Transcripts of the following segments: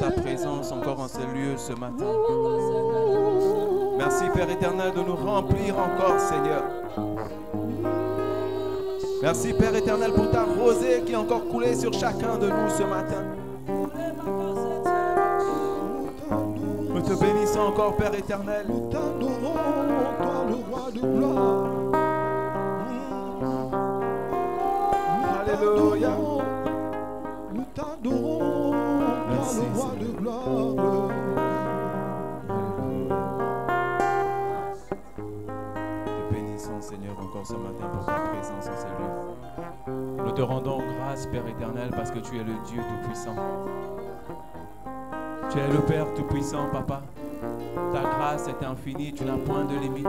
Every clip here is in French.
ta présence encore en ces lieux ce matin. Merci Père éternel de nous remplir encore, Seigneur. Merci Père éternel pour ta rosée qui est encore coulée sur chacun de nous ce matin. Nous te bénissons encore Père éternel. Nous t'adorons, toi le roi de gloire. Alléluia. Nous t'adorons, toi le roi de gloire. Te bénissons Seigneur encore ce matin pour ta présence en ces lieux. Nous te rendons grâce Père éternel parce que tu es le Dieu Tout-Puissant. Tu es le Père Tout-Puissant, Papa. Ta grâce est infinie, tu n'as point de limite.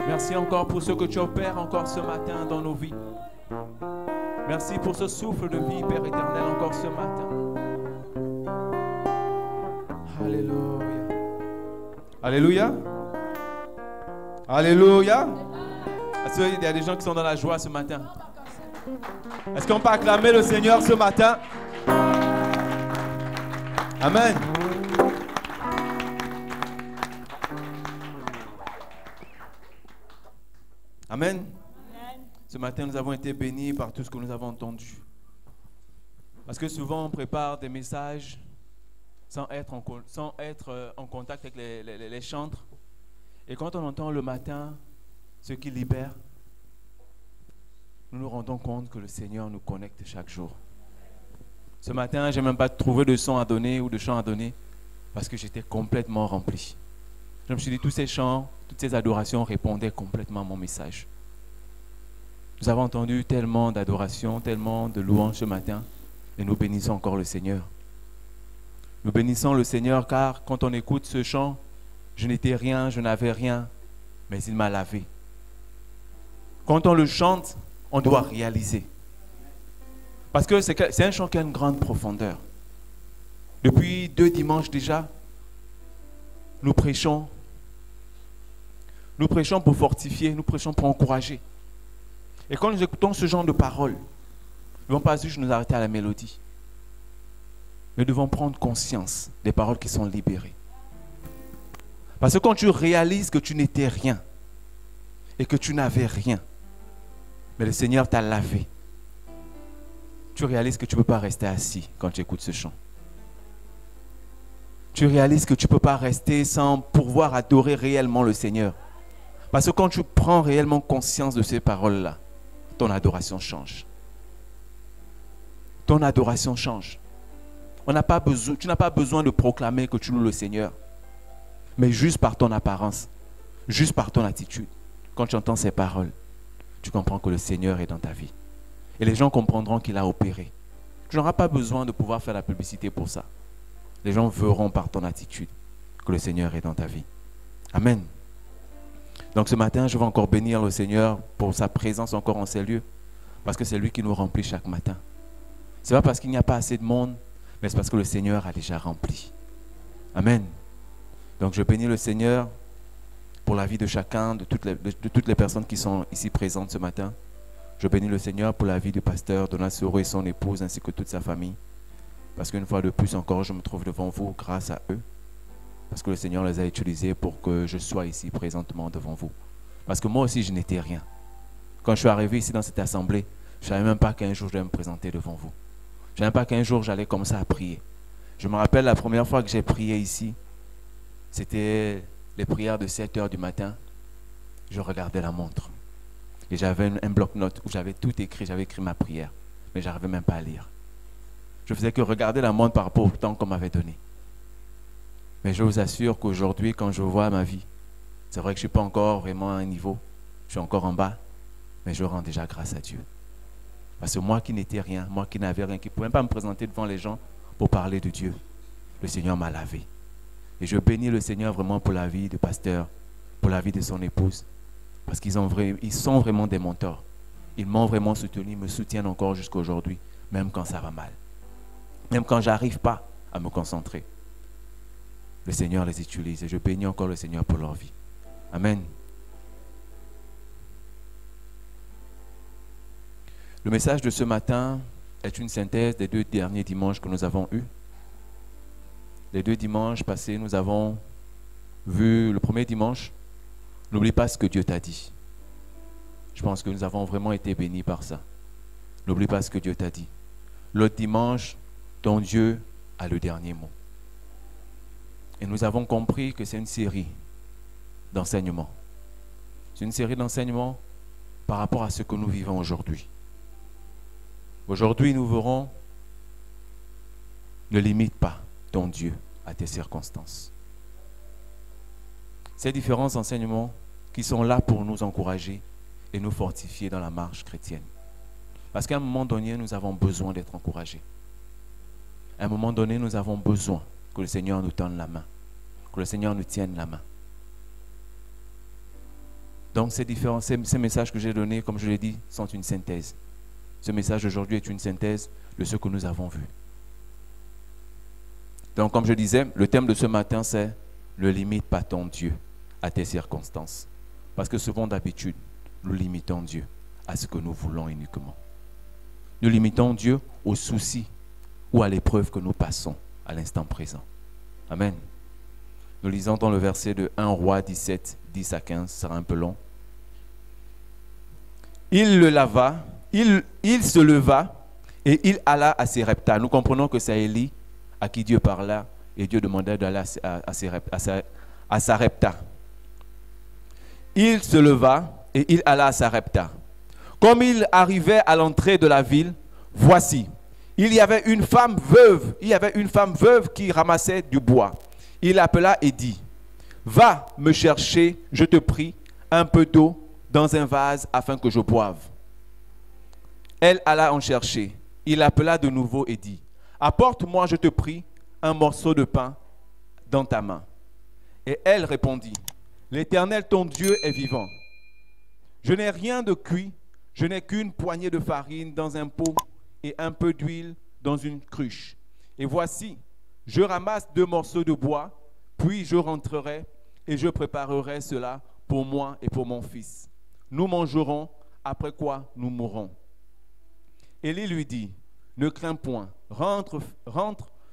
Merci encore pour ce que tu opères encore ce matin dans nos vies. Merci pour ce souffle de vie, Père éternel, encore ce matin. Alléluia. Alléluia. Alléluia. Est-ce qu'il y a des gens qui sont dans la joie ce matin? Est-ce qu'on peut acclamer le Seigneur ce matin? Amen. Amen. Ce matin, nous avons été bénis par tout ce que nous avons entendu. Parce que souvent, on prépare des messages sans être en contact avec les chantres. Et quand on entend le matin ce qui libère, nous nous rendons compte que le Seigneur nous connecte chaque jour. Ce matin, je n'ai même pas trouvé de son à donner ou de chant à donner parce que j'étais complètement rempli. Je me suis dit, tous ces chants, toutes ces adorations répondaient complètement à mon message. Nous avons entendu tellement d'adorations, tellement de louanges ce matin et nous bénissons encore le Seigneur. Nous bénissons le Seigneur car quand on écoute ce chant, je n'étais rien, je n'avais rien, mais il m'a lavé. Quand on le chante, on doit réaliser. Parce que c'est un chant qui a une grande profondeur. Depuis 2 dimanches déjà, nous prêchons pour fortifier, nous prêchons pour encourager. Et quand nous écoutons ce genre de paroles, nous ne devons pas juste nous arrêter à la mélodie. Nous devons prendre conscience des paroles qui sont libérées. Parce que quand tu réalises que tu n'étais rien et que tu n'avais rien, mais le Seigneur t'a lavé, tu réalises que tu ne peux pas rester assis quand tu écoutes ce chant. Tu réalises que tu ne peux pas rester sans pouvoir adorer réellement le Seigneur. Parce que quand tu prends réellement conscience de ces paroles-là, ton adoration change. Ton adoration change. Tu n'as pas besoin de proclamer que tu loues le Seigneur. Mais juste par ton apparence, juste par ton attitude, quand tu entends ces paroles, tu comprends que le Seigneur est dans ta vie. Et les gens comprendront qu'il a opéré. Tu n'auras pas besoin de pouvoir faire la publicité pour ça. Les gens verront par ton attitude que le Seigneur est dans ta vie. Amen. Donc ce matin, je vais encore bénir le Seigneur pour sa présence encore en ces lieux. Parce que c'est lui qui nous remplit chaque matin. Ce n'est pas parce qu'il n'y a pas assez de monde, mais c'est parce que le Seigneur a déjà rempli. Amen. Donc je bénis le Seigneur pour la vie de chacun, de toutes les personnes qui sont ici présentes ce matin. Je bénis le Seigneur pour la vie du pasteur Donald Soro et son épouse ainsi que toute sa famille. Parce qu'une fois de plus encore, je me trouve devant vous grâce à eux. Parce que le Seigneur les a utilisés pour que je sois ici présentement devant vous. Parce que moi aussi, je n'étais rien. Quand je suis arrivé ici dans cette assemblée, je ne savais même pas qu'un jour je devais me présenter devant vous. Je ne savais même pas qu'un jour j'allais comme ça à prier. Je me rappelle la première fois que j'ai prié ici, c'était les prières de 7 heures du matin. Je regardais la montre. Et j'avais un bloc-notes où j'avais tout écrit, j'avais écrit ma prière. Mais je n'arrivais même pas à lire. Je faisais que regarder la montre par rapport au temps qu'on m'avait donné. Mais je vous assure qu'aujourd'hui, quand je vois ma vie, c'est vrai que je ne suis pas encore vraiment à un niveau. Je suis encore en bas. Mais je rends déjà grâce à Dieu. Parce que moi qui n'étais rien, moi qui n'avais rien, qui ne pouvais même pas me présenter devant les gens pour parler de Dieu, le Seigneur m'a lavé. Et je bénis le Seigneur vraiment pour la vie du pasteur, pour la vie de son épouse. Parce qu'ils sont vraiment des mentors. Ils m'ont vraiment soutenu, ils me soutiennent encore jusqu'à aujourd'hui, même quand ça va mal. Même quand je n'arrive pas à me concentrer. Le Seigneur les utilise et je bénis encore le Seigneur pour leur vie. Amen. Le message de ce matin est une synthèse des 2 derniers dimanches que nous avons eus. Les 2 dimanches passés, nous avons vu le premier dimanche. N'oublie pas ce que Dieu t'a dit. Je pense que nous avons vraiment été bénis par ça. N'oublie pas ce que Dieu t'a dit. L'autre dimanche, ton Dieu a le dernier mot. Et nous avons compris que c'est une série d'enseignements. C'est une série d'enseignements par rapport à ce que nous vivons aujourd'hui. Aujourd'hui, nous verrons, ne limite pas ton Dieu à tes circonstances. Ces différents enseignements qui sont là pour nous encourager et nous fortifier dans la marche chrétienne. Parce qu'à un moment donné, nous avons besoin d'être encouragés. À un moment donné, nous avons besoin que le Seigneur nous tende la main, que le Seigneur nous tienne la main. Donc ces messages que j'ai donnés, comme je l'ai dit, sont une synthèse. Ce message d'aujourd'hui est une synthèse de ce que nous avons vu. Donc comme je disais, le thème de ce matin c'est « Ne limite pas ton Dieu à tes circonstances ». Parce que souvent d'habitude, nous limitons Dieu à ce que nous voulons uniquement. Nous limitons Dieu aux soucis ou à l'épreuve que nous passons à l'instant présent. Amen. Nous lisons dans le verset de 1 Roi 17, 10 à 15, ce sera un peu long. Il le lava, il se leva et il alla à Sérepta. Nous comprenons que c'est Élie à qui Dieu parla et Dieu demandait d'aller à Sarepta. Il se leva et il alla à Sarepta. Comme il arrivait à l'entrée de la ville, voici, il y avait une femme veuve qui ramassait du bois. Il appela et dit, va me chercher, je te prie, un peu d'eau dans un vase afin que je boive. Elle alla en chercher. Il appela de nouveau et dit, apporte-moi, je te prie, un morceau de pain dans ta main. Et elle répondit, l'Éternel ton Dieu est vivant. Je n'ai rien de cuit, je n'ai qu'une poignée de farine dans un pot et un peu d'huile dans une cruche. Et voici, je ramasse 2 morceaux de bois, puis je rentrerai et je préparerai cela pour moi et pour mon fils. Nous mangerons, après quoi nous mourrons. Élie lui dit, ne crains point, rentre,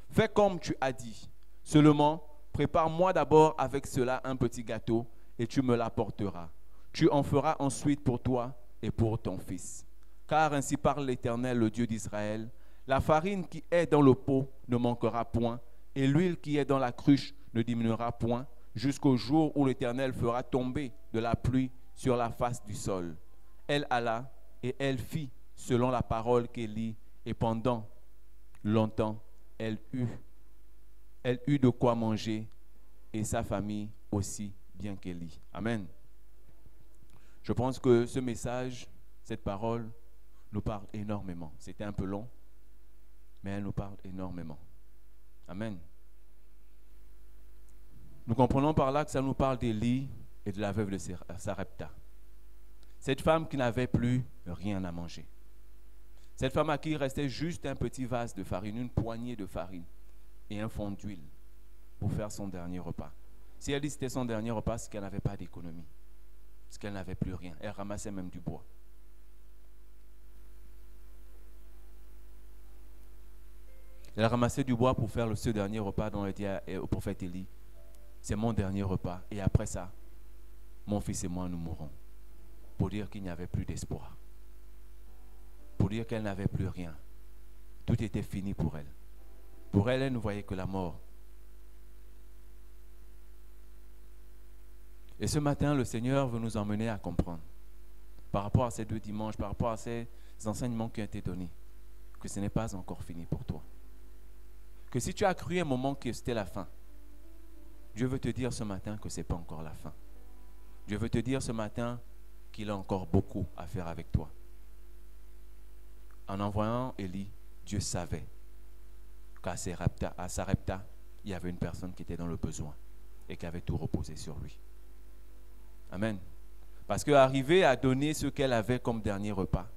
fais comme tu as dit. Seulement, prépare-moi d'abord avec cela un petit gâteau et tu me l'apporteras. Tu en feras ensuite pour toi et pour ton fils. Car ainsi parle l'Éternel, le Dieu d'Israël, la farine qui est dans le pot ne manquera point, et l'huile qui est dans la cruche ne diminuera point, jusqu'au jour où l'Éternel fera tomber de la pluie sur la face du sol. Elle alla et elle fit selon la parole qu'Élie, et pendant longtemps, elle eut de quoi manger, et sa famille aussi, bien qu'Élie. Amen. Je pense que ce message, cette parole, nous parle énormément. C'était un peu long, mais elle nous parle énormément. Amen. Nous comprenons par là que ça nous parle d'Élie et de la veuve de Sarepta. Cette femme qui n'avait plus rien à manger. Cette femme à qui il restait juste un petit vase de farine, une poignée de farine et un fond d'huile pour faire son dernier repas. Si elle dit que c'était son dernier repas, c'est qu'elle n'avait pas d'économie. C'est qu'elle n'avait plus rien. Elle ramassait même du bois. Elle ramassait du bois pour faire ce dernier repas dont elle dit au prophète Élie, c'est mon dernier repas et après ça, mon fils et moi nous mourrons. Pour dire qu'il n'y avait plus d'espoir. Pour dire qu'elle n'avait plus rien. Tout était fini pour elle. Pour elle, elle ne voyait que la mort. Et ce matin, le Seigneur veut nous emmener à comprendre, par rapport à ces 2 dimanches, par rapport à ces enseignements qui ont été donnés, que ce n'est pas encore fini pour toi. Que si tu as cru un moment que c'était la fin, Dieu veut te dire ce matin que ce n'est pas encore la fin. Dieu veut te dire ce matin qu'il a encore beaucoup à faire avec toi. En envoyant Élie, Dieu savait qu'à Sarepta, il y avait une personne qui était dans le besoin et qui avait tout reposé sur lui. Amen. Parce qu'arriver à donner ce qu'elle avait comme dernier repas,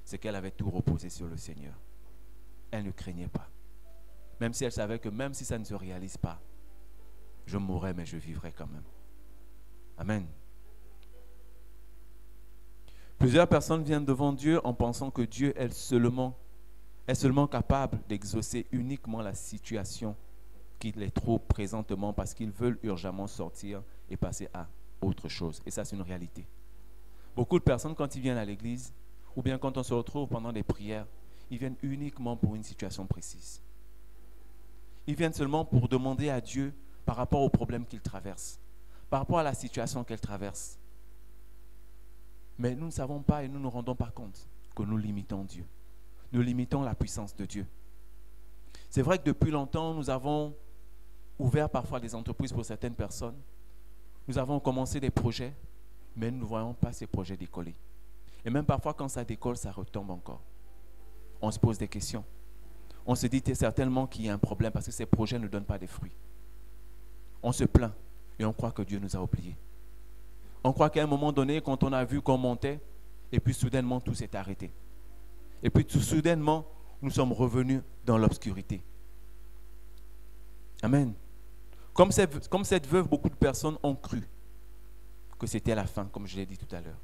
c'est qu'elle avait tout reposé sur le Seigneur. Elle ne craignait pas. Même si elle savait que même si ça ne se réalise pas, je mourrai mais je vivrai quand même. Amen. Plusieurs personnes viennent devant Dieu en pensant que Dieu est seulement est seulement capable d'exaucer uniquement la situation qu'il est trop présentement parce qu'ils veulent urgemment sortir et passer à autre chose. Et ça, c'est une réalité. Beaucoup de personnes, quand ils viennent à l'église, ou bien quand on se retrouve pendant des prières, ils viennent uniquement pour une situation précise. Ils viennent seulement pour demander à Dieu par rapport au problème qu'ils traversent, par rapport à la situation qu'elles traversent. Mais nous ne savons pas et nous ne nous rendons pas compte que nous limitons Dieu. Nous limitons la puissance de Dieu. C'est vrai que depuis longtemps, nous avons ouvert parfois des entreprises pour certaines personnes. Nous avons commencé des projets, mais nous ne voyons pas ces projets décoller. Et même parfois, quand ça décolle, ça retombe encore. On se pose des questions. On se dit certainement qu'il y a un problème parce que ces projets ne donnent pas des fruits. On se plaint et on croit que Dieu nous a oubliés. On croit qu'à un moment donné, quand on a vu qu'on montait, et puis soudainement, tout s'est arrêté. Et puis tout soudainement, nous sommes revenus dans l'obscurité. Amen. Comme cette veuve, beaucoup de personnes ont cru que c'était la fin, comme je l'ai dit tout à l'heure.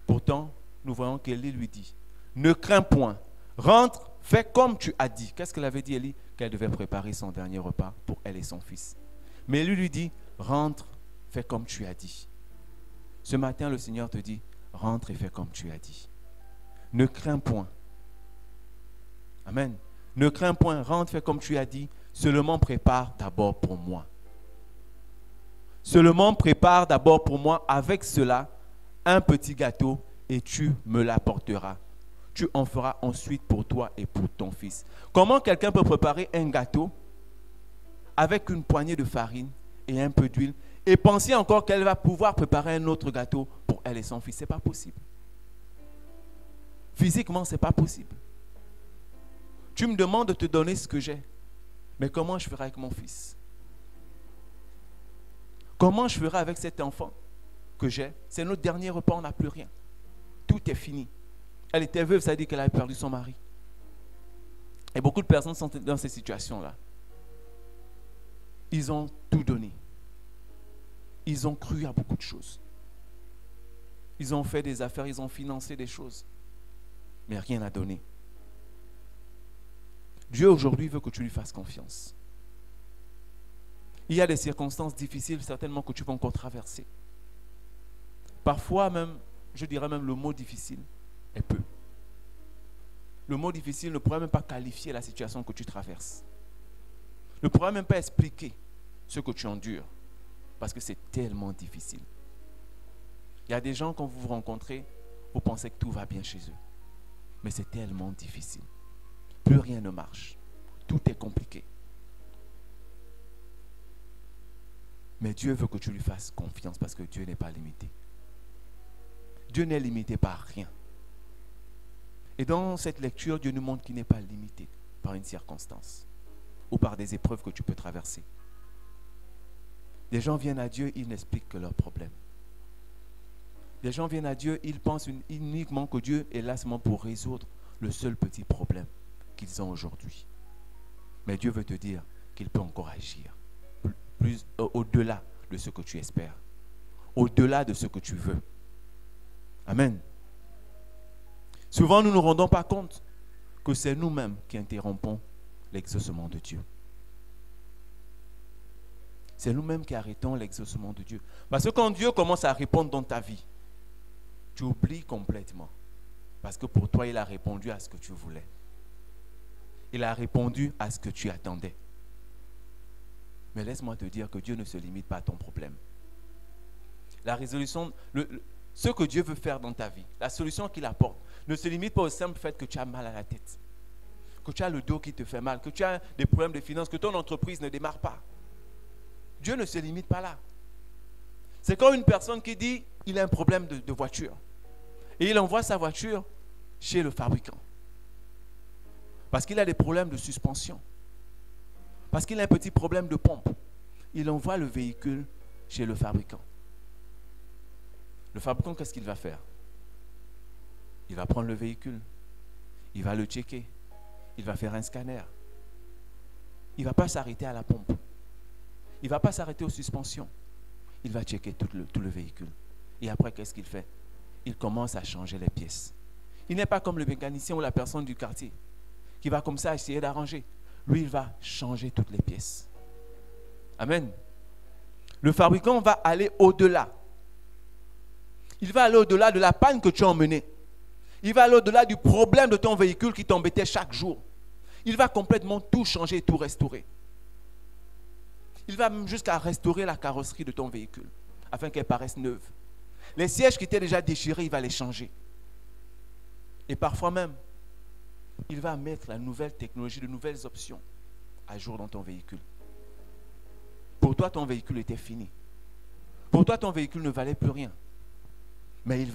Pourtant, nous voyons qu'Élie lui dit, ne crains point, rentre, fais comme tu as dit. Qu'est-ce qu'elle avait dit, Élie? Qu'elle devait préparer son dernier repas pour elle et son fils. Mais Élie lui dit, rentre, fais comme tu as dit. Ce matin, le Seigneur te dit, rentre et fais comme tu as dit. Ne crains point. Amen. Ne crains point, rentre, fais comme tu as dit. Seulement prépare d'abord pour moi. Seulement prépare d'abord pour moi avec cela un petit gâteau et tu me l'apporteras. Tu en feras ensuite pour toi et pour ton fils. Comment quelqu'un peut préparer un gâteau avec une poignée de farine et un peu d'huile et penser encore qu'elle va pouvoir préparer un autre gâteau pour elle et son fils? Ce n'est pas possible. Physiquement, ce n'est pas possible. Tu me demandes de te donner ce que j'ai. Mais comment je ferai avec mon fils? Comment je ferai avec cet enfant que j'ai? C'est notre dernier repas, on n'a plus rien. Tout est fini. Elle était veuve, ça veut dire qu'elle avait perdu son mari. Et beaucoup de personnes sont dans ces situations-là. Ils ont tout donné. Ils ont cru à beaucoup de choses. Ils ont fait des affaires, ils ont financé des choses. Mais rien n'a donné. Dieu aujourd'hui veut que tu lui fasses confiance. Il y a des circonstances difficiles certainement que tu vas encore traverser. Parfois même, je dirais même le mot difficile est peu. Le mot difficile ne pourrait même pas qualifier la situation que tu traverses. Ne pourrait même pas expliquer ce que tu endures. Parce que c'est tellement difficile. Il y a des gens, quand vous vous rencontrez, vous pensez que tout va bien chez eux. Mais c'est tellement difficile. Plus rien ne marche. Tout est compliqué. Mais Dieu veut que tu lui fasses confiance parce que Dieu n'est pas limité. Dieu n'est limité par rien. Et dans cette lecture, Dieu nous montre qu'il n'est pas limité par une circonstance ou par des épreuves que tu peux traverser. Des gens viennent à Dieu, ils n'expliquent que leurs problèmes. Des gens viennent à Dieu, ils pensent uniquement que Dieu est là seulement pour résoudre le seul petit problème qu'ils ont aujourd'hui. Mais Dieu veut te dire qu'il peut encore agir au-delà de ce que tu espères, au-delà de ce que tu veux. Amen. Souvent, nous ne nous rendons pas compte que c'est nous-mêmes qui interrompons l'exaucement de Dieu. C'est nous-mêmes qui arrêtons l'exaucement de Dieu. Parce que quand Dieu commence à répondre dans ta vie, tu oublies complètement. Parce que pour toi, il a répondu à ce que tu voulais. Il a répondu à ce que tu attendais. Mais laisse-moi te dire que Dieu ne se limite pas à ton problème. La résolution, ce que Dieu veut faire dans ta vie, la solution qu'il apporte, ne se limite pas au simple fait que tu as mal à la tête, que tu as le dos qui te fait mal, que tu as des problèmes de finances, que ton entreprise ne démarre pas. Dieu ne se limite pas là. C'est comme une personne qui dit il a un problème de voiture. Et il envoie sa voiture chez le fabricant. Parce qu'il a des problèmes de suspension. Parce qu'il a un petit problème de pompe. Il envoie le véhicule chez le fabricant. Le fabricant, qu'est-ce qu'il va faire? Il va prendre le véhicule. Il va le checker. Il va faire un scanner. Il ne va pas s'arrêter à la pompe. Il ne va pas s'arrêter aux suspensions. Il va checker tout le véhicule. Et après, qu'est-ce qu'il fait? Il commence à changer les pièces. Il n'est pas comme le mécanicien ou la personne du quartier qui va comme ça essayer d'arranger. Lui, il va changer toutes les pièces. Amen. Le fabricant va aller au-delà. Il va aller au-delà de la panne que tu as emmenée. Il va aller au-delà du problème de ton véhicule qui t'embêtait chaque jour. Il va complètement tout changer et tout restaurer. Il va même jusqu'à restaurer la carrosserie de ton véhicule afin qu'elle paraisse neuve. Les sièges qui étaient déjà déchirés, il va les changer. Et parfois même, il va mettre la nouvelle technologie, de nouvelles options à jour dans ton véhicule. Pour toi, ton véhicule était fini. Pour toi, ton véhicule ne valait plus rien. Mais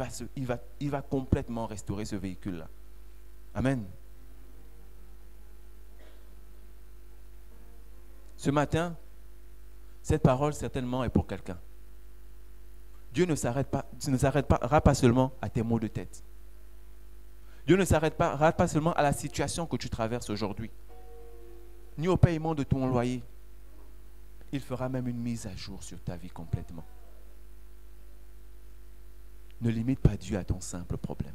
il va complètement restaurer ce véhicule-là. Amen. Ce matin, cette parole certainement est pour quelqu'un. Dieu ne s'arrêtera pas seulement à tes maux de tête. Dieu ne s'arrêtera pas seulement à la situation que tu traverses aujourd'hui, ni au paiement de ton loyer. Il fera même une mise à jour sur ta vie complètement. Ne limite pas Dieu à ton simple problème.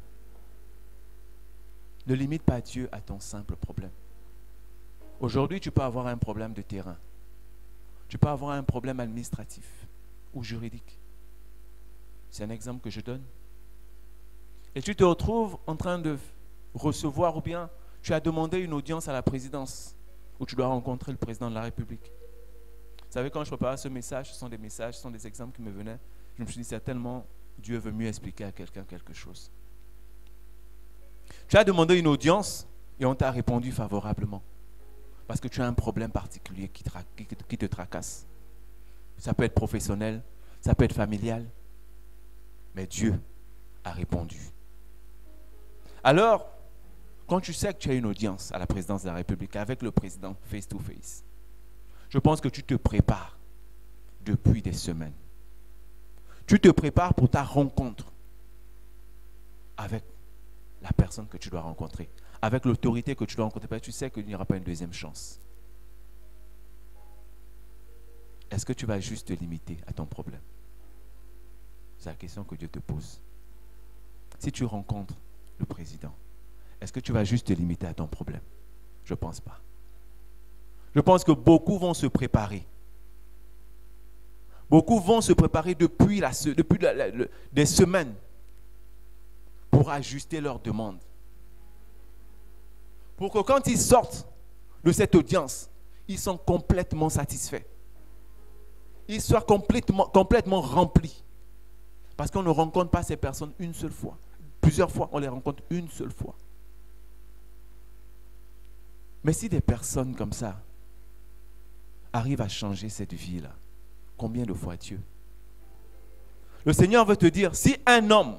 Ne limite pas Dieu à ton simple problème. Aujourd'hui, tu peux avoir un problème de terrain. Tu peux avoir un problème administratif ou juridique. C'est un exemple que je donne. Et tu te retrouves en train de recevoir, ou bien tu as demandé une audience à la présidence où tu dois rencontrer le président de la République. Vous savez, quand je préparais ce message, ce sont des exemples qui me venaient. Je me suis dit, certainement, Dieu veut mieux expliquer à quelqu'un quelque chose. Tu as demandé une audience et on t'a répondu favorablement. Parce que tu as un problème particulier qui te tracasse. Ça peut être professionnel, ça peut être familial. Mais Dieu a répondu. Alors, quand tu sais que tu as une audience à la présidence de la République avec le président face to face, je pense que tu te prépares depuis des semaines. Tu te prépares pour ta rencontre avec la personne que tu dois rencontrer, avec l'autorité que tu dois rencontrer, parce que tu sais qu'il n'y aura pas une deuxième chance. Est-ce que tu vas juste te limiter à ton problème? C'est la question que Dieu te pose. Si tu rencontres le président, est-ce que tu vas juste te limiter à ton problème? Je ne pense pas. Je pense que beaucoup vont se préparer. Beaucoup vont se préparer depuis des semaines pour ajuster leurs demandes. Pour que quand ils sortent de cette audience, ils sont complètement satisfaits. Ils soient complètement remplis. Parce qu'on ne rencontre pas ces personnes une seule fois. Plusieurs fois, on les rencontre une seule fois. Mais si des personnes comme ça arrivent à changer cette vie-là, combien de fois Dieu? Le Seigneur veut te dire, si un homme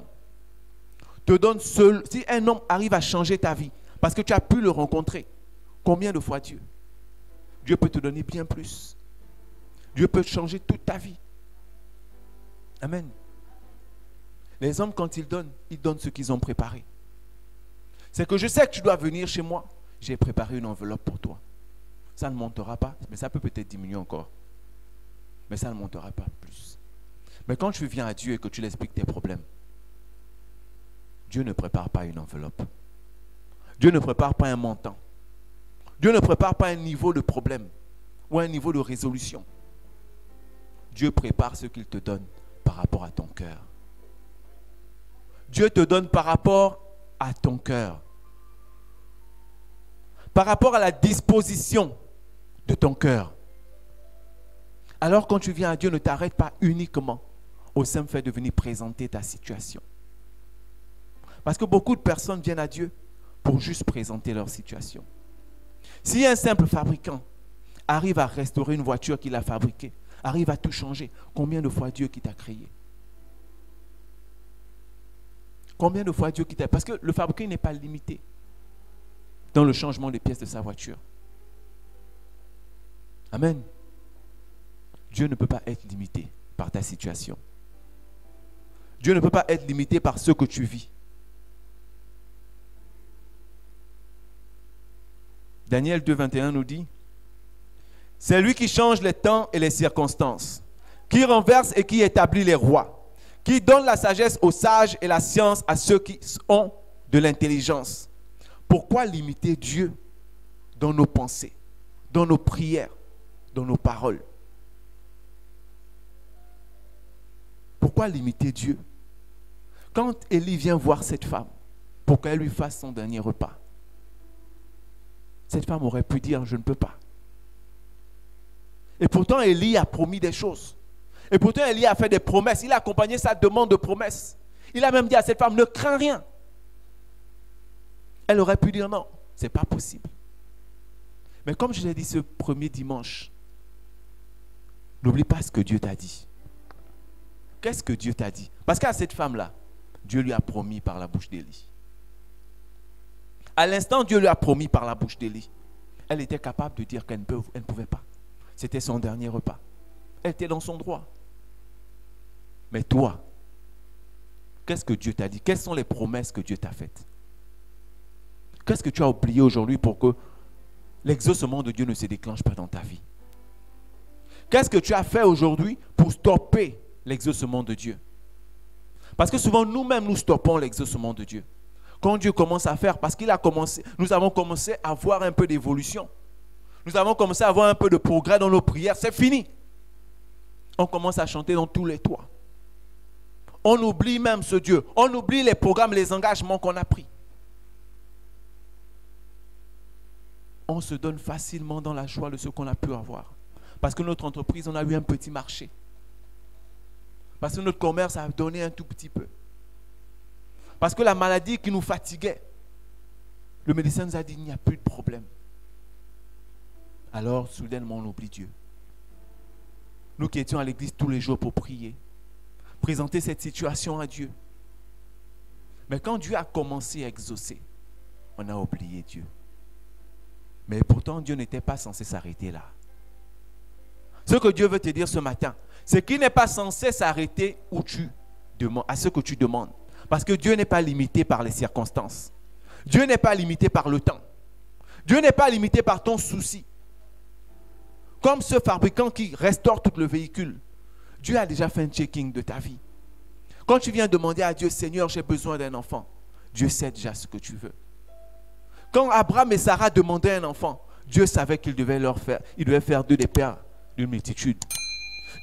si un homme arrive à changer ta vie, parce que tu as pu le rencontrer, combien de fois Dieu? Dieu peut te donner bien plus. Dieu peut changer toute ta vie. Amen. Les hommes, quand ils donnent ce qu'ils ont préparé. C'est que je sais que tu dois venir chez moi. J'ai préparé une enveloppe pour toi. Ça ne montera pas, mais ça peut peut-être diminuer encore. Mais ça ne montera pas plus. Mais quand tu viens à Dieu et que tu lui expliques tes problèmes, Dieu ne prépare pas une enveloppe. Dieu ne prépare pas un montant. Dieu ne prépare pas un niveau de problème ou un niveau de résolution. Dieu prépare ce qu'il te donne par rapport à ton cœur. Dieu te donne par rapport à ton cœur. Par rapport à la disposition de ton cœur. Alors quand tu viens à Dieu, ne t'arrête pas uniquement au simple fait de venir présenter ta situation. Parce que beaucoup de personnes viennent à Dieu pour juste présenter leur situation. Si un simple fabricant arrive à restaurer une voiture qu'il a fabriquée, arrive à tout changer, combien de fois Dieu qui t'a créé? Combien de fois Dieu qui t'a... Parce que le fabricant n'est pas limité dans le changement des pièces de sa voiture. Amen. Dieu ne peut pas être limité par ta situation. Dieu ne peut pas être limité par ce que tu vis. Daniel 2, 21 nous dit, « C'est lui qui change les temps et les circonstances, qui renverse et qui établit les rois, qui donne la sagesse aux sages et la science à ceux qui ont de l'intelligence. » Pourquoi limiter Dieu dans nos pensées, dans nos prières, dans nos paroles. Pourquoi limiter Dieu? Quand Élie vient voir cette femme pour qu'elle lui fasse son dernier repas, cette femme aurait pu dire, je ne peux pas. Et pourtant, Élie a promis des choses. Et pourtant, Élie a fait des promesses. Il a accompagné sa demande de promesses. Il a même dit à cette femme, ne crains rien. Elle aurait pu dire non, ce n'est pas possible. Mais comme je l'ai dit ce premier dimanche, n'oublie pas ce que Dieu t'a dit. Qu'est-ce que Dieu t'a dit? Parce qu'à cette femme-là, Dieu lui a promis par la bouche d'Élie. À l'instant, Dieu lui a promis par la bouche d'Élie. Elle était capable de dire qu'elle ne pouvait pas. C'était son dernier repas. Elle était dans son droit. Mais toi, qu'est-ce que Dieu t'a dit? Quelles sont les promesses que Dieu t'a faites? Qu'est-ce que tu as oublié aujourd'hui pour que l'exaucement de Dieu ne se déclenche pas dans ta vie? Qu'est-ce que tu as fait aujourd'hui pour stopper l'exaucement de Dieu? Parce que souvent, nous-mêmes, nous stoppons l'exaucement de Dieu. Quand Dieu commence à faire, parce qu'il a commencé, nous avons commencé à voir un peu d'évolution. Nous avons commencé à avoir un peu de progrès dans nos prières. C'est fini. On commence à chanter dans tous les toits. On oublie même ce Dieu. On oublie les programmes, les engagements qu'on a pris. On se donne facilement dans la joie de ce qu'on a pu avoir. Parce que notre entreprise, on a eu un petit marché. Parce que notre commerce a donné un tout petit peu. Parce que la maladie qui nous fatiguait, le médecin nous a dit, il n'y a plus de problème. Alors, soudainement, on oublie Dieu. Nous qui étions à l'église tous les jours pour prier, présenter cette situation à Dieu. Mais quand Dieu a commencé à exaucer, on a oublié Dieu. Mais pourtant, Dieu n'était pas censé s'arrêter là. Ce que Dieu veut te dire ce matin, c'est qu'il n'est pas censé s'arrêter où tu demandes, à ce que tu demandes. Parce que Dieu n'est pas limité par les circonstances. Dieu n'est pas limité par le temps. Dieu n'est pas limité par ton souci. Comme ce fabricant qui restaure tout le véhicule. Dieu a déjà fait un checking de ta vie. Quand tu viens demander à Dieu, Seigneur, j'ai besoin d'un enfant, Dieu sait déjà ce que tu veux. Quand Abraham et Sarah demandaient un enfant, Dieu savait qu'il devait leur faire, il devait faire d'eux des pères d'une multitude.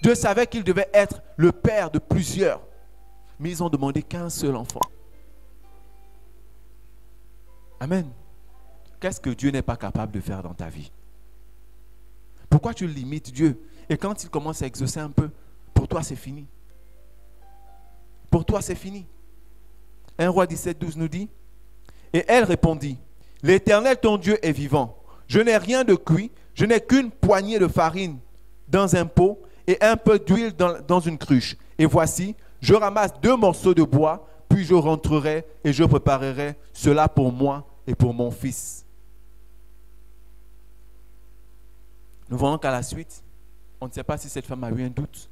Dieu savait qu'il devait être le père de plusieurs. Mais ils ont demandé qu'un seul enfant. Amen. Qu'est-ce que Dieu n'est pas capable de faire dans ta vie? Pourquoi tu limites Dieu? Et quand il commence à exaucer un peu, pour toi c'est fini. Pour toi c'est fini. 1 Roi 17:12 nous dit, et elle répondit, l'Éternel ton Dieu est vivant. Je n'ai rien de cuit, je n'ai qu'une poignée de farine dans un pot et un peu d'huile dans une cruche. Et voici, je ramasse 2 morceaux de bois, puis je rentrerai et je préparerai cela pour moi et pour mon fils. Nous voyons qu'à la suite, on ne sait pas si cette femme a eu un doute.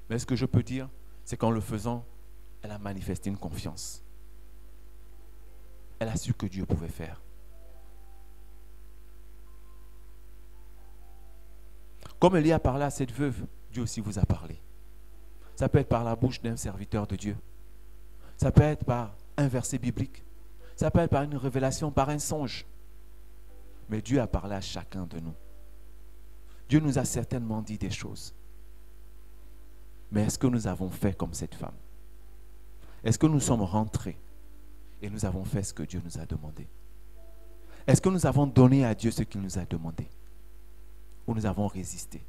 Mais ce que je peux dire, c'est qu'en le faisant, elle a manifesté une confiance. Elle a su que Dieu pouvait faire. Comme Élie a parlé à cette veuve, Dieu aussi vous a parlé. Ça peut être par la bouche d'un serviteur de Dieu. Ça peut être par un verset biblique. Ça peut être par une révélation, par un songe. Mais Dieu a parlé à chacun de nous. Dieu nous a certainement dit des choses. Mais est-ce que nous avons fait comme cette femme? Est-ce que nous sommes rentrés et nous avons fait ce que Dieu nous a demandé? Est-ce que nous avons donné à Dieu ce qu'il nous a demandé? Ou nous avons résisté?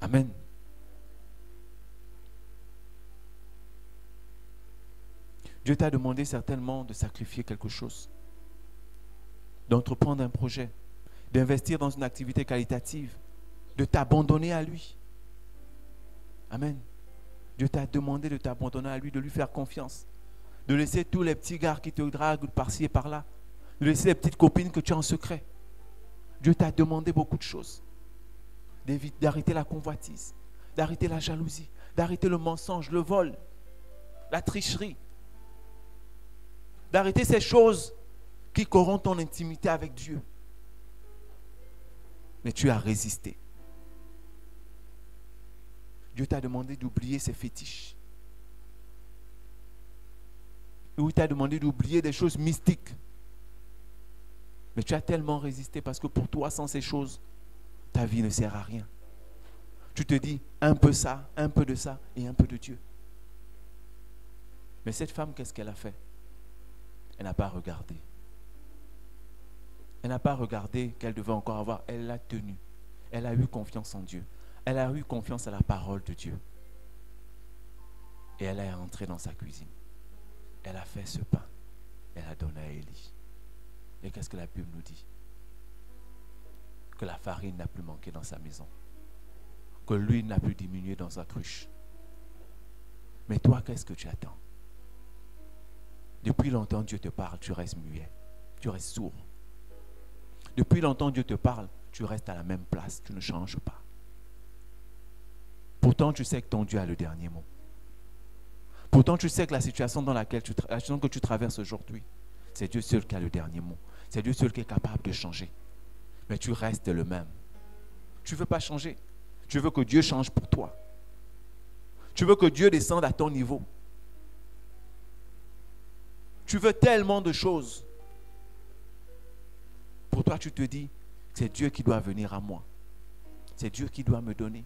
Amen. Dieu t'a demandé certainement de sacrifier quelque chose, d'entreprendre un projet, d'investir dans une activité qualitative, de t'abandonner à lui. Amen. Dieu t'a demandé de t'abandonner à lui, de lui faire confiance, de laisser tous les petits gars qui te draguent par-ci et par-là, de laisser les petites copines que tu as en secret. Dieu t'a demandé beaucoup de choses. D'arrêter la convoitise, d'arrêter la jalousie, d'arrêter le mensonge, le vol, la tricherie, d'arrêter ces choses qui corrompent ton intimité avec Dieu. Mais tu as résisté. Dieu t'a demandé d'oublier ses fétiches. Il t'a demandé d'oublier des choses mystiques. Mais tu as tellement résisté parce que pour toi, sans ces choses, ta vie ne sert à rien. Tu te dis un peu ça, un peu de ça et un peu de Dieu. Mais cette femme, qu'est-ce qu'elle a fait? Elle n'a pas regardé. Elle n'a pas regardé qu'elle devait encore avoir. Elle l'a tenue. Elle a eu confiance en Dieu. Elle a eu confiance à la parole de Dieu. Et elle est entrée dans sa cuisine. Elle a fait ce pain. Elle a donné à Élie. Et qu'est-ce que la Bible nous dit? Que la farine n'a plus manqué dans sa maison. Que l'huile n'a plus diminué dans sa cruche. Mais toi, qu'est-ce que tu attends? Depuis longtemps, Dieu te parle, tu restes muet. Tu restes sourd. Depuis longtemps, Dieu te parle, tu restes à la même place, tu ne changes pas. Pourtant, tu sais que ton Dieu a le dernier mot. Pourtant, tu sais que la situation dans laquelle la situation que tu traverses aujourd'hui, c'est Dieu seul qui a le dernier mot. C'est Dieu seul qui est capable de changer. Mais tu restes le même. Tu ne veux pas changer. Tu veux que Dieu change pour toi. Tu veux que Dieu descende à ton niveau. Tu veux tellement de choses. Pour toi, tu te dis, c'est Dieu qui doit venir à moi. C'est Dieu qui doit me donner.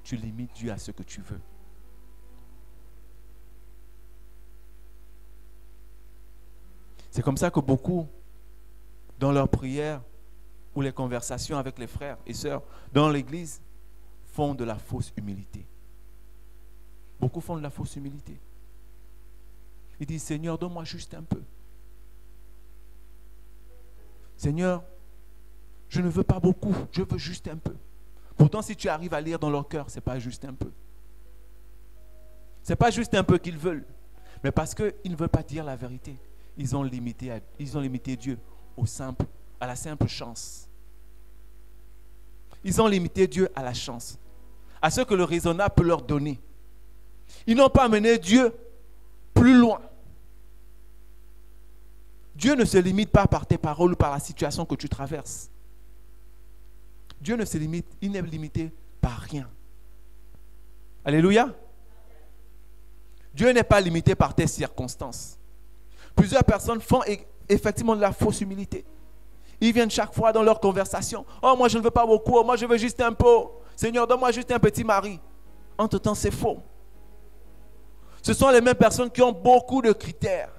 Tu limites Dieu à ce que tu veux. C'est comme ça que beaucoup, dans leurs prières ou les conversations avec les frères et sœurs dans l'église, font de la fausse humilité. Beaucoup font de la fausse humilité. Ils disent, Seigneur, donne-moi juste un peu. Seigneur, je ne veux pas beaucoup, je veux juste un peu. Pourtant, si tu arrives à lire dans leur cœur, ce n'est pas juste un peu. Ce n'est pas juste un peu qu'ils veulent, mais parce qu'ils ne veulent pas dire la vérité. Ils ont limité Dieu à la simple chance. Ils ont limité Dieu à la chance, à ce que le raisonnable peut leur donner. Ils n'ont pas amené Dieu plus loin. Dieu ne se limite pas par tes paroles ou par la situation que tu traverses. Dieu ne se limite, il n'est limité par rien. Alléluia. Dieu n'est pas limité par tes circonstances. Plusieurs personnes font effectivement de la fausse humilité. Ils viennent chaque fois dans leur conversation. Oh, moi je ne veux pas beaucoup, oh, moi je veux juste un peu. Seigneur, donne-moi juste un petit mari. Entre-temps, c'est faux. Ce sont les mêmes personnes qui ont beaucoup de critères.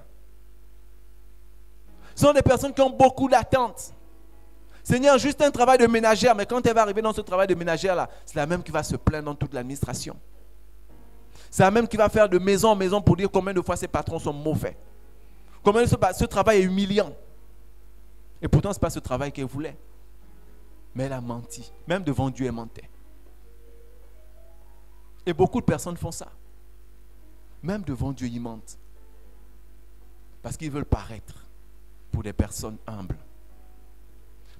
Ce sont des personnes qui ont beaucoup d'attentes. Seigneur, juste un travail de ménagère, mais quand elle va arriver dans ce travail de ménagère-là, c'est la même qui va se plaindre dans toute l'administration. C'est la même qui va faire de maison en maison pour dire combien de fois ses patrons sont mauvais. Combien ce travail est humiliant. Et pourtant, ce n'est pas ce travail qu'elle voulait. Mais elle a menti. Même devant Dieu, elle mentait. Et beaucoup de personnes font ça. Même devant Dieu, ils mentent. Parce qu'ils veulent paraître pour des personnes humbles.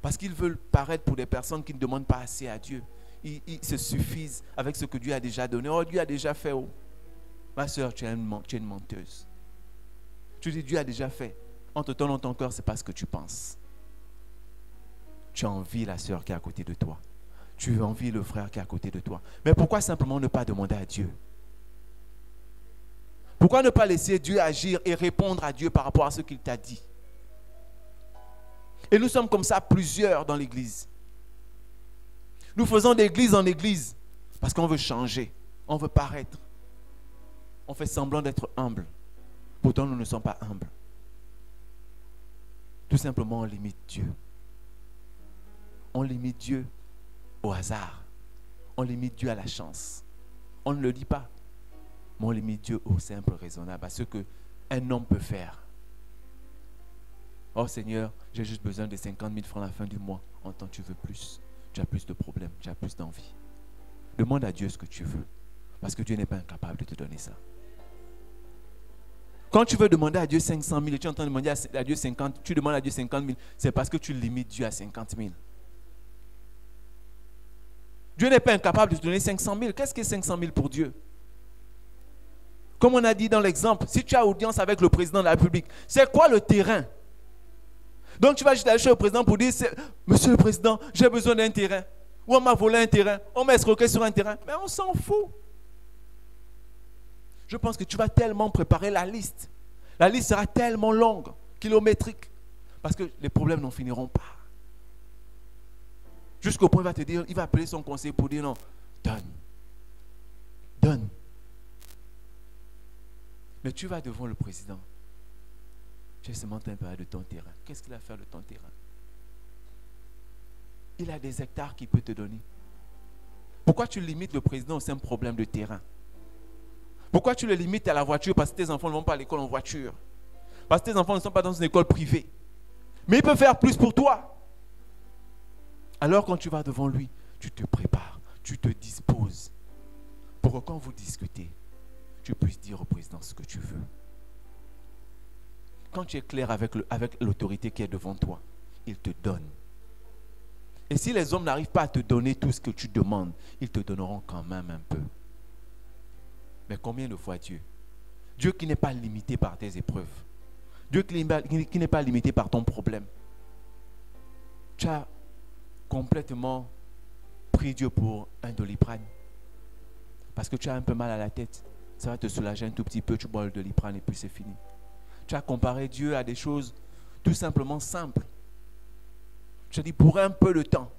Parce qu'ils veulent paraître pour des personnes qui ne demandent pas assez à Dieu. Ils se suffisent avec ce que Dieu a déjà donné. Oh, Dieu a déjà fait. Oh. Ma soeur, tu es une menteuse. Tu dis, Dieu a déjà fait. Entre-temps, dans ton cœur, ce n'est pas ce que tu penses. Tu envies la soeur qui est à côté de toi. Tu envies le frère qui est à côté de toi. Mais pourquoi simplement ne pas demander à Dieu? Pourquoi ne pas laisser Dieu agir et répondre à Dieu par rapport à ce qu'il t'a dit? Et nous sommes comme ça plusieurs dans l'église. Nous faisons d'église en église parce qu'on veut changer, on veut paraître. On fait semblant d'être humble. Pourtant, nous ne sommes pas humbles. Tout simplement, on limite Dieu. On limite Dieu au hasard. On limite Dieu à la chance. On ne le dit pas. Mais on limite Dieu au simple raisonnable, à ce qu'un homme peut faire. Oh Seigneur, j'ai juste besoin de 50 000 francs à la fin du mois. En temps, tu veux plus. Tu as plus de problèmes, tu as plus d'envie. Demande à Dieu ce que tu veux. Parce que Dieu n'est pas incapable de te donner ça. Quand tu veux demander à Dieu 500 000 et tu es en train de demander à Dieu 50, tu demandes à Dieu 50 000, c'est parce que tu limites Dieu à 50 000. Dieu n'est pas incapable de te donner 500 000. Qu'est-ce que 500 000 pour Dieu? Comme on a dit dans l'exemple, si tu as audience avec le président de la République, c'est quoi le terrain? Donc tu vas juste aller chez le président pour dire, Monsieur le Président, j'ai besoin d'un terrain. Ou on m'a volé un terrain, on m'a escroqué sur un terrain. Mais on s'en fout. Je pense que tu vas tellement préparer la liste. La liste sera tellement longue, kilométrique. Parce que les problèmes n'en finiront pas. Jusqu'au point, il va appeler son conseiller pour dire non, donne. Donne. Mais tu vas devant le président. Tu es seulement un peu de ton terrain. Qu'est-ce qu'il a fait de ton terrain? Il a des hectares qu'il peut te donner. Pourquoi tu limites le président au simple problème de terrain? Pourquoi tu le limites à la voiture? Parce que tes enfants ne vont pas à l'école en voiture. Parce que tes enfants ne sont pas dans une école privée. Mais il peut faire plus pour toi. Alors quand tu vas devant lui, tu te prépares, tu te disposes pour que quand vous discutez, tu puisses dire au président ce que tu veux. Quand tu es clair avec l'autorité qui est devant toi, il te donne. Et si les hommes n'arrivent pas à te donner tout ce que tu demandes, ils te donneront quand même un peu. Mais combien de fois Dieu qui n'est pas limité par tes épreuves, Dieu qui n'est pas limité par ton problème, tu as complètement pris Dieu pour un Doliprane. Parce que tu as un peu mal à la tête, ça va te soulager un tout petit peu, tu bois le Doliprane et puis c'est fini. Tu as comparé Dieu à des choses tout simplement simples. Tu as dit, pour un peu de temps,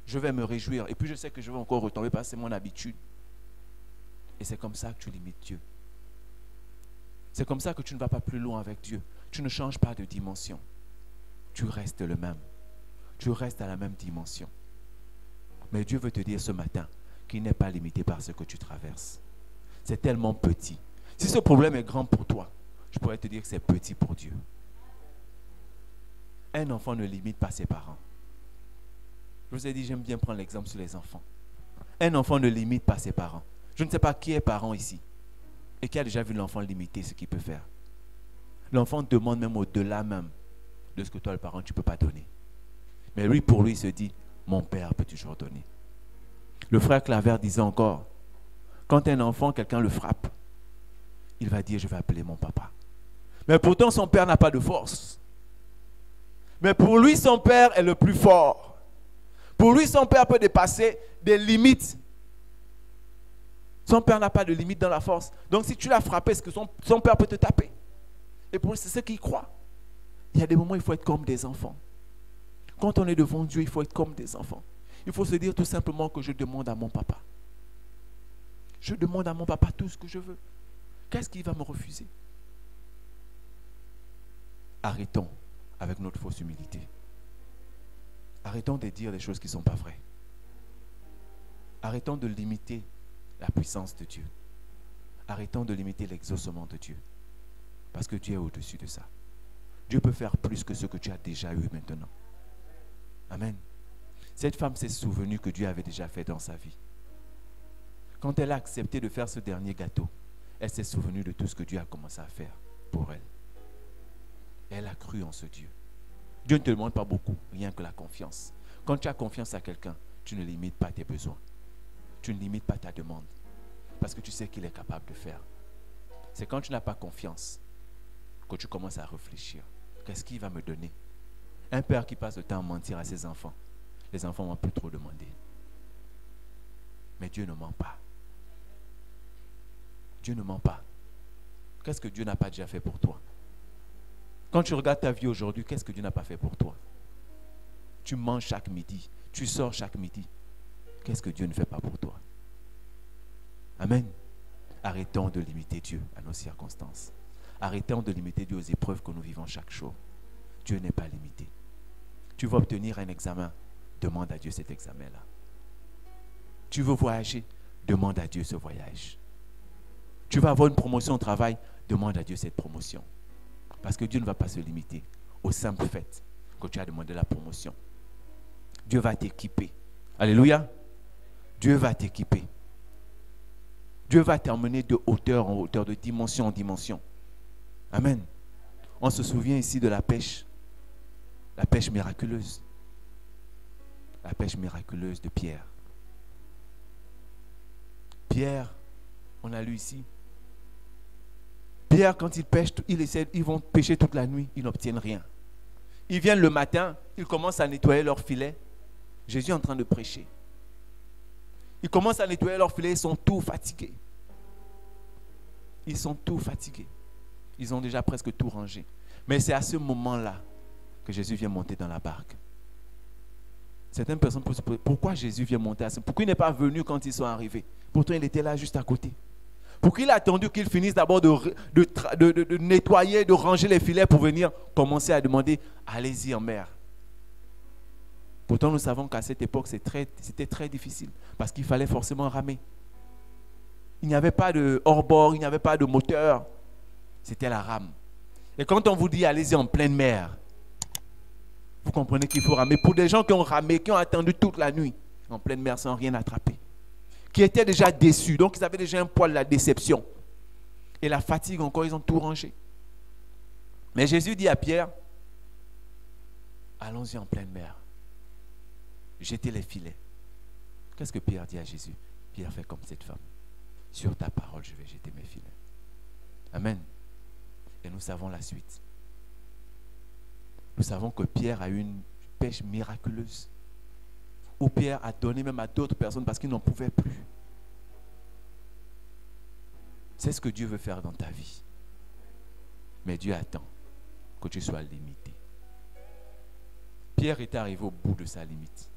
je vais me réjouir. Et puis je sais que je vais encore retomber parce que c'est mon habitude. Et c'est comme ça que tu limites Dieu. C'est comme ça que tu ne vas pas plus loin avec Dieu. Tu ne changes pas de dimension. Tu restes le même. Tu restes à la même dimension. Mais Dieu veut te dire ce matin qu'il n'est pas limité par ce que tu traverses. C'est tellement petit. Si ce problème est grand pour toi, je pourrais te dire que c'est petit pour Dieu. Un enfant ne limite pas ses parents. Je vous ai dit, j'aime bien prendre l'exemple sur les enfants. Un enfant ne limite pas ses parents. Je ne sais pas qui est parent ici et qui a déjà vu l'enfant limiter ce qu'il peut faire. L'enfant demande même au-delà même de ce que toi, le parent, tu ne peux pas donner. Mais lui, pour lui, il se dit, mon père peut toujours donner. Le frère Claver disait encore, quand un enfant, quelqu'un le frappe, il va dire, je vais appeler mon papa. Mais pourtant, son père n'a pas de force. Mais pour lui, son père est le plus fort. Pour lui, son père peut dépasser des limites. Son père n'a pas de limite dans la force. Donc si tu l'as frappé, est-ce que son père peut te taper? Et pour lui, c'est ce qu'il croit. Il y a des moments où il faut être comme des enfants. Quand on est devant Dieu, il faut être comme des enfants. Il faut se dire tout simplement que je demande à mon papa. Je demande à mon papa tout ce que je veux. Qu'est-ce qu'il va me refuser? Arrêtons avec notre fausse humilité. Arrêtons de dire des choses qui ne sont pas vraies. Arrêtons de limiter la puissance de Dieu. Arrêtons de limiter l'exaucement de Dieu. Parce que Dieu est au-dessus de ça. Dieu peut faire plus que ce que tu as déjà eu maintenant. Amen. Cette femme s'est souvenue que Dieu avait déjà fait dans sa vie. Quand elle a accepté de faire ce dernier gâteau, elle s'est souvenue de tout ce que Dieu a commencé à faire pour elle. Elle a cru en ce Dieu. Dieu ne te demande pas beaucoup, rien que la confiance. Quand tu as confiance à quelqu'un, tu ne limites pas tes besoins. Tu ne limites pas ta demande. Parce que tu sais qu'il est capable de faire. C'est quand tu n'as pas confiance que tu commences à réfléchir. Qu'est-ce qu'il va me donner? Un père qui passe le temps à mentir à ses enfants. Les enfants ne vont plus trop demander. Mais Dieu ne ment pas. Dieu ne ment pas. Qu'est-ce que Dieu n'a pas déjà fait pour toi? Quand tu regardes ta vie aujourd'hui, qu'est-ce que Dieu n'a pas fait pour toi? Tu manges chaque midi. Tu sors chaque midi. Qu'est-ce que Dieu ne fait pas pour toi? Amen. Arrêtons de limiter Dieu à nos circonstances. Arrêtons de limiter Dieu aux épreuves que nous vivons chaque jour. Dieu n'est pas limité. Tu vas obtenir un examen. Demande à Dieu cet examen-là. Tu veux voyager? Demande à Dieu ce voyage. Tu vas avoir une promotion au travail? Demande à Dieu cette promotion. Parce que Dieu ne va pas se limiter au simple fait que tu as demandé la promotion. Dieu va t'équiper. Alléluia. Dieu va t'équiper. Dieu va t'emmener de hauteur en hauteur, de dimension en dimension. Amen. On se souvient ici de la pêche miraculeuse. La pêche miraculeuse de Pierre. Pierre, on a lu ici. Pierre, quand il pêche, ils vont pêcher toute la nuit, ils n'obtiennent rien. Ils viennent le matin, ils commencent à nettoyer leur filet. Jésus est en train de prêcher. Ils commencent à nettoyer leur filet, ils sont tous fatigués. Ils sont tous fatigués. Ils ont déjà presque tout rangé. Mais c'est à ce moment-là que Jésus vient monter dans la barque. Certaines personnes peuvent se poser, pourquoi Jésus vient monter à ce... Pourquoi il n'est pas venu quand ils sont arrivés? Pourtant, il était là juste à côté. Pourquoi il a attendu qu'ils finissent d'abord de nettoyer, de ranger les filets pour venir commencer à demander, allez-y en mer. Pourtant, nous savons qu'à cette époque, c'était très difficile parce qu'il fallait forcément ramer. Il n'y avait pas de hors-bord, il n'y avait pas de moteur. C'était la rame. Et quand on vous dit, allez-y en pleine mer, vous comprenez qu'il faut ramer. Pour des gens qui ont ramé, qui ont attendu toute la nuit, en pleine mer sans rien attraper, qui étaient déjà déçus, donc ils avaient déjà un poil de la déception. Et la fatigue encore, ils ont tout rangé. Mais Jésus dit à Pierre, allons-y en pleine mer. Jetez les filets. Qu'est-ce que Pierre dit à Jésus? Pierre fait comme cette femme. Sur ta parole, je vais jeter mes filets. Amen. Et nous savons la suite. Nous savons que Pierre a eu une pêche miraculeuse. Où Pierre a donné même à d'autres personnes parce qu'ils n'en pouvaient plus. C'est ce que Dieu veut faire dans ta vie. Mais Dieu attend que tu sois limité. Pierre était arrivé au bout de sa limite.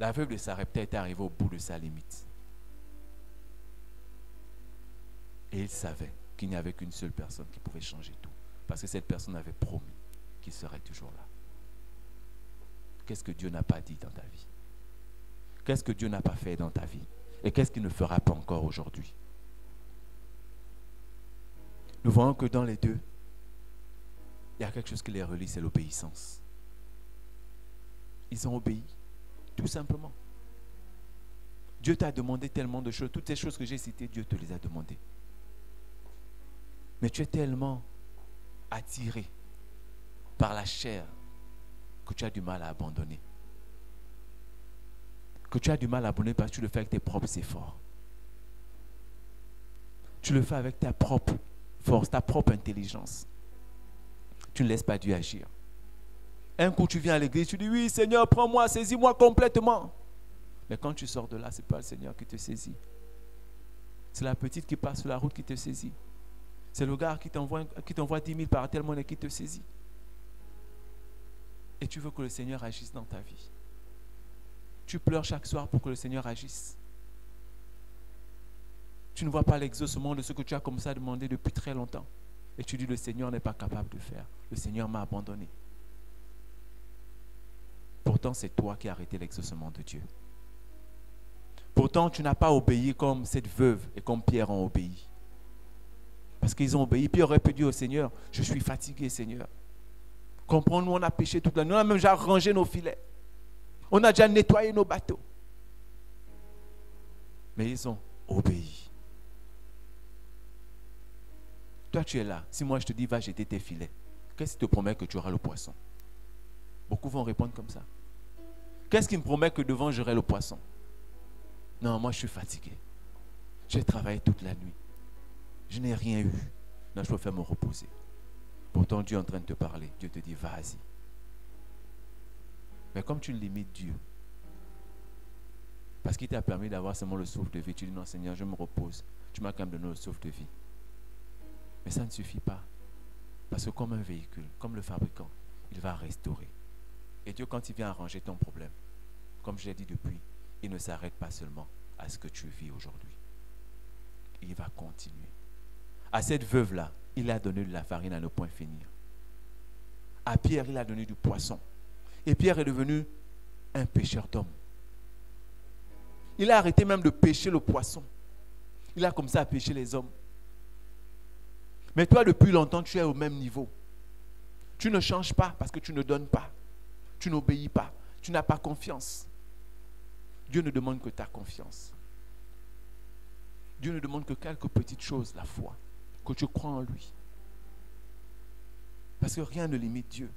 La veuve de Sarepta était arrivée au bout de sa limite. Et il savait qu'il n'y avait qu'une seule personne qui pouvait changer tout. Parce que cette personne avait promis qu'il serait toujours là. Qu'est-ce que Dieu n'a pas dit dans ta vie? Qu'est-ce que Dieu n'a pas fait dans ta vie? Et qu'est-ce qu'il ne fera pas encore aujourd'hui? Nous voyons que dans les deux, il y a quelque chose qui les relie, c'est l'obéissance. Ils ont obéi, tout simplement. Dieu t'a demandé tellement de choses. Toutes ces choses que j'ai citées, Dieu te les a demandées. Mais tu es tellement attiré par la chair que tu as du mal à abandonner. Que tu as du mal à abandonner parce que tu le fais avec tes propres efforts. Tu le fais avec ta propre force, ta propre intelligence. Tu ne laisses pas Dieu agir. Un coup, tu viens à l'église, tu dis, oui, Seigneur, prends-moi, saisis-moi complètement. Mais quand tu sors de là, ce n'est pas le Seigneur qui te saisit. C'est la petite qui passe sur la route qui te saisit. C'est le gars qui t'envoie 10 000 par tel monnaie qui te saisit. Et tu veux que le Seigneur agisse dans ta vie. Tu pleures chaque soir pour que le Seigneur agisse. Tu ne vois pas l'exaucement de ce que tu as commencé à demander depuis très longtemps. Et tu dis, le Seigneur n'est pas capable de faire. Le Seigneur m'a abandonné. Pourtant, c'est toi qui as arrêté l'exaucement de Dieu. Pourtant, tu n'as pas obéi comme cette veuve et comme Pierre ont obéi. Parce qu'ils ont obéi. Pierre aurait pu dire au Seigneur, je suis fatigué, Seigneur. Comprends-nous, on a péché toute la nuit. On a même déjà rangé nos filets. On a déjà nettoyé nos bateaux. Mais ils ont obéi. Toi, tu es là. Si moi, je te dis, va jeter tes filets, qu'est-ce qui te promet que tu auras le poisson? Beaucoup vont répondre comme ça. Qu'est-ce qui me promet que devant, j'aurai le poisson? Non, moi, je suis fatigué. J'ai travaillé toute la nuit. Je n'ai rien eu. Non, je préfère me reposer. Pourtant, Dieu est en train de te parler. Dieu te dit, vas-y. Mais comme tu limites Dieu, parce qu'il t'a permis d'avoir seulement le souffle de vie, tu dis, non, Seigneur, je me repose. Tu m'as quand même donné le souffle de vie. Mais ça ne suffit pas. Parce que comme un véhicule, comme le fabricant, il va restaurer. Et Dieu, quand il vient arranger ton problème, comme je l'ai dit depuis, il ne s'arrête pas seulement à ce que tu vis aujourd'hui. Il va continuer. À cette veuve-là, il a donné de la farine à ne point finir. À Pierre, il a donné du poisson. Et Pierre est devenu un pêcheur d'hommes. Il a arrêté même de pêcher le poisson. Il a commencé à pêcher les hommes. Mais toi, depuis longtemps, tu es au même niveau. Tu ne changes pas parce que tu ne donnes pas. Tu n'obéis pas. Tu n'as pas confiance. Dieu ne demande que ta confiance. Dieu ne demande que quelques petites choses, la foi, que tu crois en lui. Parce que rien ne limite Dieu.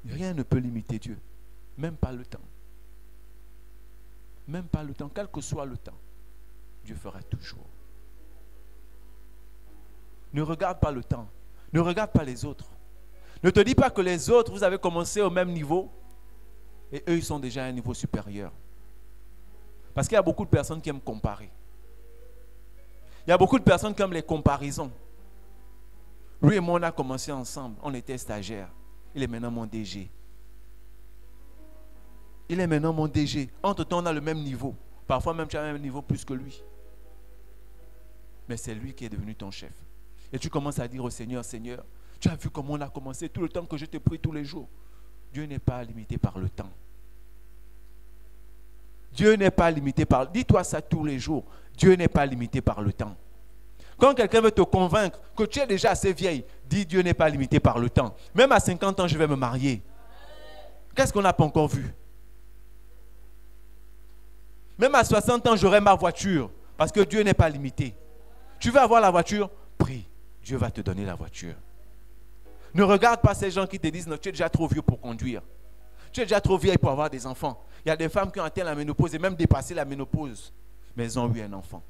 Rien ne peut limiter Dieu. Même pas le temps. Même pas le temps. Quel que soit le temps, Dieu fera toujours. Ne regarde pas le temps. Ne regarde pas les autres. Ne te dis pas que les autres, vous avez commencé au même niveau et eux, ils sont déjà à un niveau supérieur. Parce qu'il y a beaucoup de personnes qui aiment comparer. Il y a beaucoup de personnes qui aiment les comparaisons. Lui et moi, on a commencé ensemble. On était stagiaires. Il est maintenant mon DG. Il est maintenant mon DG. Entre-temps, on a le même niveau. Parfois même, tu as le même niveau plus que lui. Mais c'est lui qui est devenu ton chef. Et tu commences à dire au Seigneur, Seigneur, tu as vu comment on a commencé tout le temps que je te prie tous les jours. Dieu n'est pas limité par le temps. Dieu n'est pas limité par... Dis-toi ça tous les jours. Dieu n'est pas limité par le temps. Quand quelqu'un veut te convaincre que tu es déjà assez vieille, dis Dieu n'est pas limité par le temps. Même à 50 ans, je vais me marier. Qu'est-ce qu'on n'a pas encore vu? Même à 60 ans, j'aurai ma voiture. Parce que Dieu n'est pas limité. Tu veux avoir la voiture? Prie. Dieu va te donner la voiture. Ne regarde pas ces gens qui te disent non, tu es déjà trop vieux pour conduire. Tu es déjà trop vieille pour avoir des enfants. Il y a des femmes qui ont atteint la ménopause et même dépassé la ménopause. Mais elles ont eu un enfant.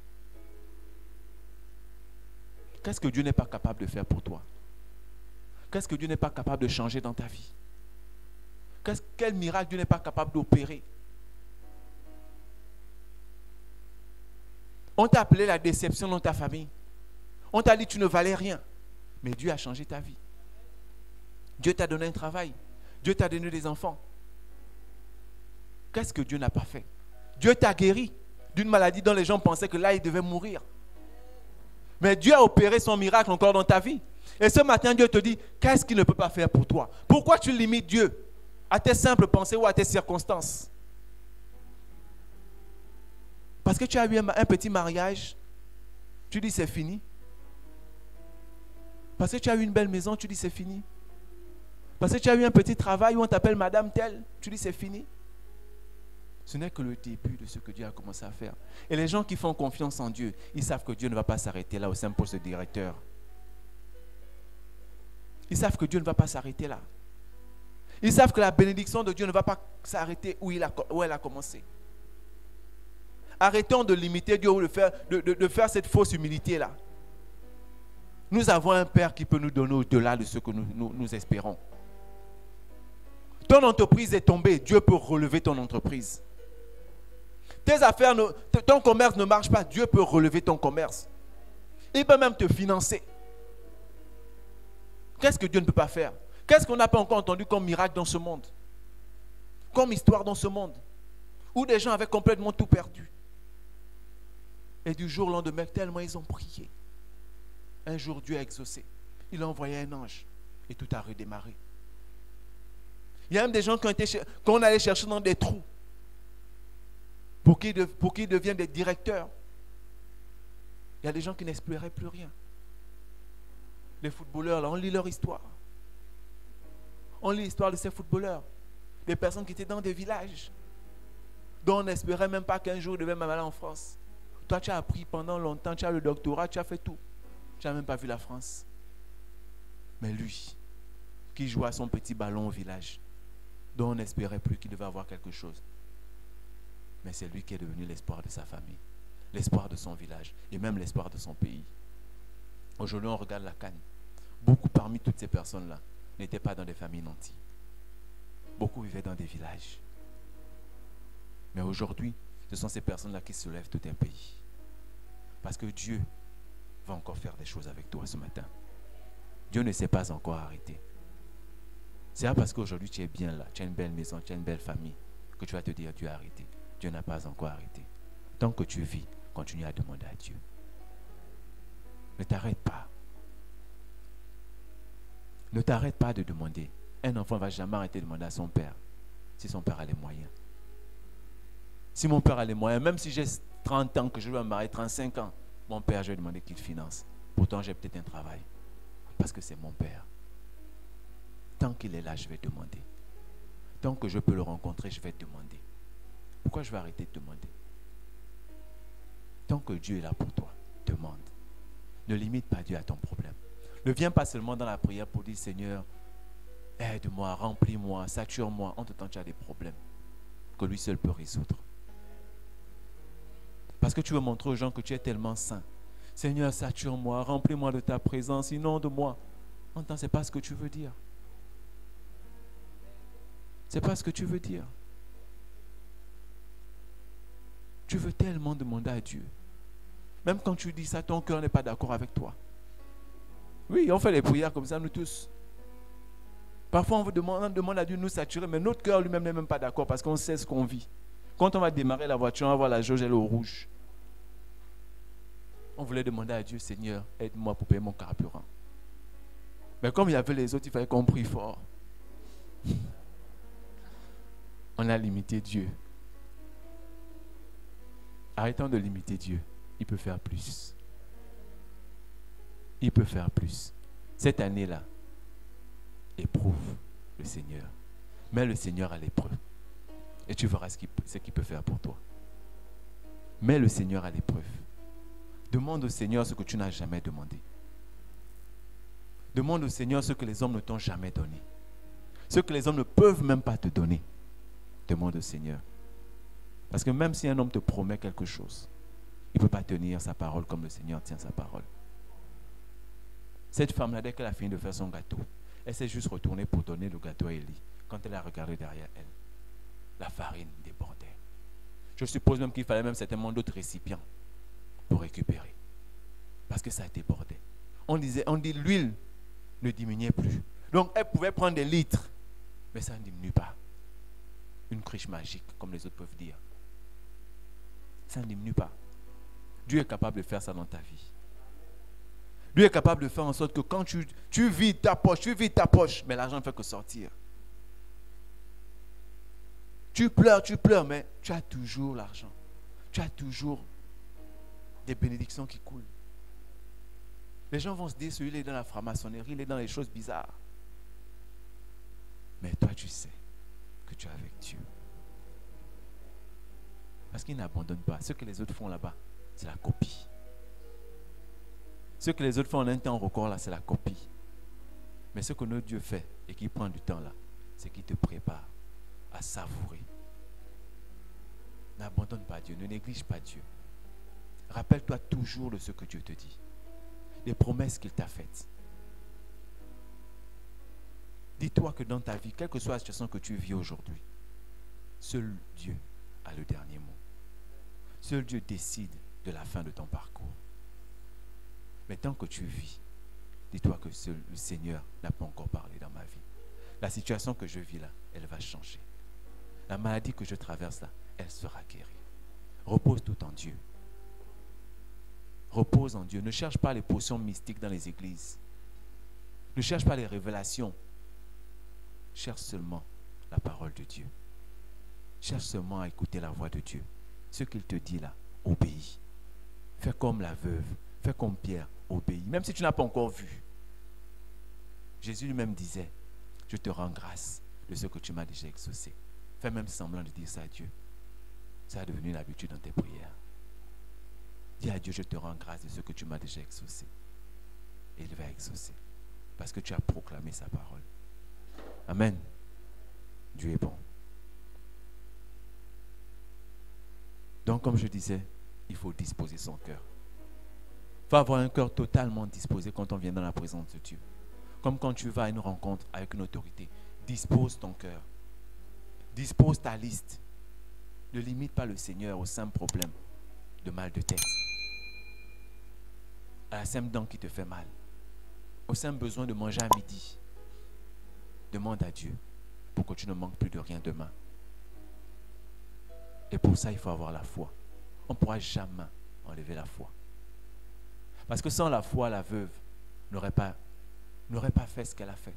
Qu'est-ce que Dieu n'est pas capable de faire pour toi? Qu'est-ce que Dieu n'est pas capable de changer dans ta vie? Quel miracle Dieu n'est pas capable d'opérer? On t'a appelé la déception dans ta famille. On t'a dit que tu ne valais rien. Mais Dieu a changé ta vie. Dieu t'a donné un travail. Dieu t'a donné des enfants. Qu'est-ce que Dieu n'a pas fait? Dieu t'a guéri d'une maladie dont les gens pensaient que là, il devait mourir. Mais Dieu a opéré son miracle encore dans ta vie. Et ce matin, Dieu te dit, qu'est-ce qu'il ne peut pas faire pour toi? Pourquoi tu limites Dieu à tes simples pensées ou à tes circonstances? Parce que tu as eu un petit mariage, tu dis c'est fini. Parce que tu as eu une belle maison, tu dis c'est fini. Parce que tu as eu un petit travail où on t'appelle Madame telle, tu dis c'est fini. Ce n'est que le début de ce que Dieu a commencé à faire. Et les gens qui font confiance en Dieu, ils savent que Dieu ne va pas s'arrêter là au simple poste de directeur. Ils savent que Dieu ne va pas s'arrêter là. Ils savent que la bénédiction de Dieu ne va pas s'arrêter où elle a commencé. Arrêtons de limiter Dieu ou de faire cette fausse humilité là. Nous avons un Père qui peut nous donner au-delà de ce que nous espérons. Ton entreprise est tombée, Dieu peut relever ton entreprise. Tes affaires, ton commerce ne marche pas, Dieu peut relever ton commerce. Il peut même te financer. Qu'est-ce que Dieu ne peut pas faire? Qu'est-ce qu'on n'a pas encore entendu comme miracle dans ce monde? Comme histoire dans ce monde? Où des gens avaient complètement tout perdu. Et du jour au lendemain, tellement ils ont prié. Un jour, Dieu a exaucé. Il a envoyé un ange. Et tout a redémarré. Il y a même des gens qu'on allait chercher dans des trous. Pour qu'ils deviennent des directeurs. Il y a des gens qui n'espéraient plus rien. Les footballeurs, là, on lit leur histoire. On lit l'histoire de ces footballeurs. Des personnes qui étaient dans des villages. Dont on n'espérait même pas qu'un jour ils devaient même aller en France. Toi, tu as appris pendant longtemps, tu as le doctorat, tu as fait tout. Tu n'as même pas vu la France. Mais lui, qui jouait à son petit ballon au village, dont on n'espérait plus qu'il devait avoir quelque chose. Mais c'est lui qui est devenu l'espoir de sa famille, l'espoir de son village et même l'espoir de son pays. Aujourd'hui, on regarde la CAN. Beaucoup parmi toutes ces personnes-là n'étaient pas dans des familles nantis. Beaucoup vivaient dans des villages. Mais aujourd'hui, ce sont ces personnes-là qui soulèvent tout un pays. Parce que Dieu va encore faire des choses avec toi ce matin. Dieu ne s'est pas encore arrêté. C'est pas parce qu'aujourd'hui tu es bien là, tu as une belle maison, tu as une belle famille, que tu vas te dire Dieu a arrêté. Dieu n'a pas encore arrêté. Tant que tu vis, continue à demander à Dieu. Ne t'arrête pas. Ne t'arrête pas de demander. Un enfant ne va jamais arrêter de demander à son père si son père a les moyens. Si mon père a les moyens, même si j'ai 30 ans, que je dois me marier, 35 ans, mon père, je vais demander qu'il finance. Pourtant, j'ai peut-être un travail. Parce que c'est mon père. Tant qu'il est là, je vais demander. Tant que je peux le rencontrer, je vais demander. Pourquoi je vais arrêter de demander? Tant que Dieu est là pour toi, demande. Ne limite pas Dieu à ton problème. Ne viens pas seulement dans la prière pour dire Seigneur, aide-moi, remplis-moi, sature-moi. En tout temps, tu as des problèmes que lui seul peut résoudre. Parce que tu veux montrer aux gens que tu es tellement saint. Seigneur, sature-moi, remplis-moi de ta présence, inonde-moi. En temps, ce n'est pas ce que tu veux dire. Ce n'est pas ce que tu veux dire. Tu veux tellement demander à Dieu. Même quand tu dis ça, ton cœur n'est pas d'accord avec toi. Oui, on fait les prières comme ça, nous tous. Parfois, on demande à Dieu de nous saturer, mais notre cœur lui-même n'est même pas d'accord parce qu'on sait ce qu'on vit. Quand on va démarrer la voiture, on va voir la jauge, elle est au rouge. On voulait demander à Dieu, Seigneur, aide-moi pour payer mon carburant. Mais comme il y avait les autres, il fallait qu'on prie fort. On a limité Dieu. Arrêtons de limiter Dieu. Il peut faire plus. Il peut faire plus. Cette année-là, éprouve le Seigneur. Mets le Seigneur à l'épreuve. Et tu verras ce qu'il peut faire pour toi. Mets le Seigneur à l'épreuve. Demande au Seigneur ce que tu n'as jamais demandé. Demande au Seigneur ce que les hommes ne t'ont jamais donné. Ce que les hommes ne peuvent même pas te donner. Demande au Seigneur. Parce que même si un homme te promet quelque chose, il ne peut pas tenir sa parole comme le Seigneur tient sa parole. Cette femme-là, dès qu'elle a fini de faire son gâteau, elle s'est juste retournée pour donner le gâteau à Élie. Quand elle a regardé derrière elle, la farine débordait. Je suppose même qu'il fallait même certainement d'autres récipients pour récupérer. Parce que ça débordait. On dit l'huile ne diminuait plus. Donc elle pouvait prendre des litres, mais ça ne diminue pas. Une cruche magique, comme les autres peuvent dire. Ça ne diminue pas. Dieu est capable de faire ça dans ta vie. Dieu est capable de faire en sorte que quand tu vides ta poche, mais l'argent ne fait que sortir. Tu pleures, mais tu as toujours l'argent. Tu as toujours des bénédictions qui coulent. Les gens vont se dire, celui-là est dans la franc-maçonnerie, il est dans les choses bizarres. Mais toi, tu sais que tu es avec Dieu. Parce qu'il n'abandonne pas. Ce que les autres font là-bas, c'est la copie. Ce que les autres font en un temps record là, c'est la copie. Mais ce que notre Dieu fait et qui prend du temps là, c'est qu'il te prépare à savourer. N'abandonne pas Dieu, ne néglige pas Dieu. Rappelle-toi toujours de ce que Dieu te dit. Des promesses qu'il t'a faites. Dis-toi que dans ta vie, quelle que soit la situation que tu vis aujourd'hui, seul Dieu a le dernier mot. Seul Dieu décide de la fin de ton parcours. Mais tant que tu vis, dis-toi que seul le Seigneur n'a pas encore parlé dans ma vie. La situation que je vis là, elle va changer. La maladie que je traverse là, elle sera guérie. Repose tout en Dieu. Repose en Dieu. Ne cherche pas les potions mystiques dans les églises. Ne cherche pas les révélations. Cherche seulement la parole de Dieu. Cherche seulement à écouter la voix de Dieu. Ce qu'il te dit là, obéis. Fais comme la veuve. Fais comme Pierre, obéis. Même si tu n'as pas encore vu. Jésus lui-même disait, je te rends grâce de ce que tu m'as déjà exaucé. Fais même semblant de dire ça à Dieu. Ça a devenu une habitude dans tes prières. Dis à Dieu, je te rends grâce de ce que tu m'as déjà exaucé. Et il va exaucer. Parce que tu as proclamé sa parole. Amen. Dieu est bon. Donc, comme je disais, il faut disposer son cœur. Il faut avoir un cœur totalement disposé quand on vient dans la présence de Dieu. Comme quand tu vas à une rencontre avec une autorité. Dispose ton cœur. Dispose ta liste. Ne limite pas le Seigneur au simple problème de mal de tête. À la simple dent qui te fait mal. Au simple besoin de manger à midi. Demande à Dieu pour que tu ne manques plus de rien demain. Et pour ça, il faut avoir la foi. On ne pourra jamais enlever la foi. Parce que sans la foi, la veuve n'aurait pas fait ce qu'elle a fait.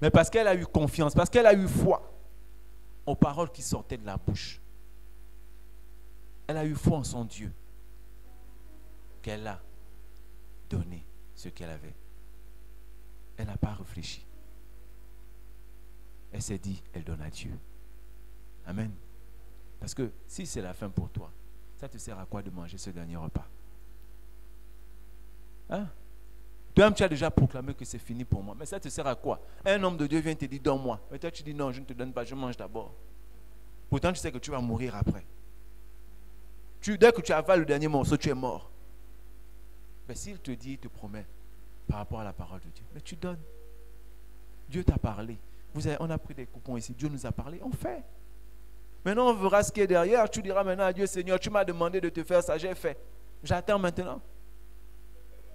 Mais parce qu'elle a eu confiance, parce qu'elle a eu foi aux paroles qui sortaient de la bouche. Elle a eu foi en son Dieu. Qu'elle a donné ce qu'elle avait. Elle n'a pas réfléchi. Elle s'est dit, elle donne à Dieu. Amen. Parce que si c'est la fin pour toi, ça te sert à quoi de manger ce dernier repas? Hein? Toi-même, tu as déjà proclamé que c'est fini pour moi. Mais ça te sert à quoi? Un homme de Dieu vient te dire, donne-moi. Mais toi, tu dis, non, je ne te donne pas, je mange d'abord. Pourtant, tu sais que tu vas mourir après. Dès que tu avales le dernier morceau, tu es mort. Mais s'il te dit, il te promet, par rapport à la parole de Dieu, mais tu donnes. Dieu t'a parlé. On a pris des coupons ici. Dieu nous a parlé, on fait. Maintenant, on verra ce qui est derrière. Tu diras maintenant à Dieu, Seigneur, tu m'as demandé de te faire ça, j'ai fait. J'attends maintenant.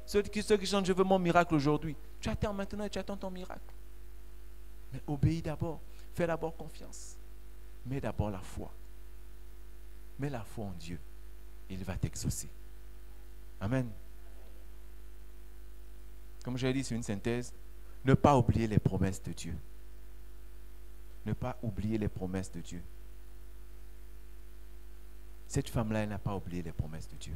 Ceux qui chantent, je veux mon miracle aujourd'hui. Tu attends maintenant et tu attends ton miracle. Mais obéis d'abord. Fais d'abord confiance. Mets d'abord la foi. Mets la foi en Dieu. Il va t'exaucer. Amen. Comme je l'ai dit, c'est une synthèse. Ne pas oublier les promesses de Dieu. Ne pas oublier les promesses de Dieu. Cette femme-là, elle n'a pas oublié les promesses de Dieu.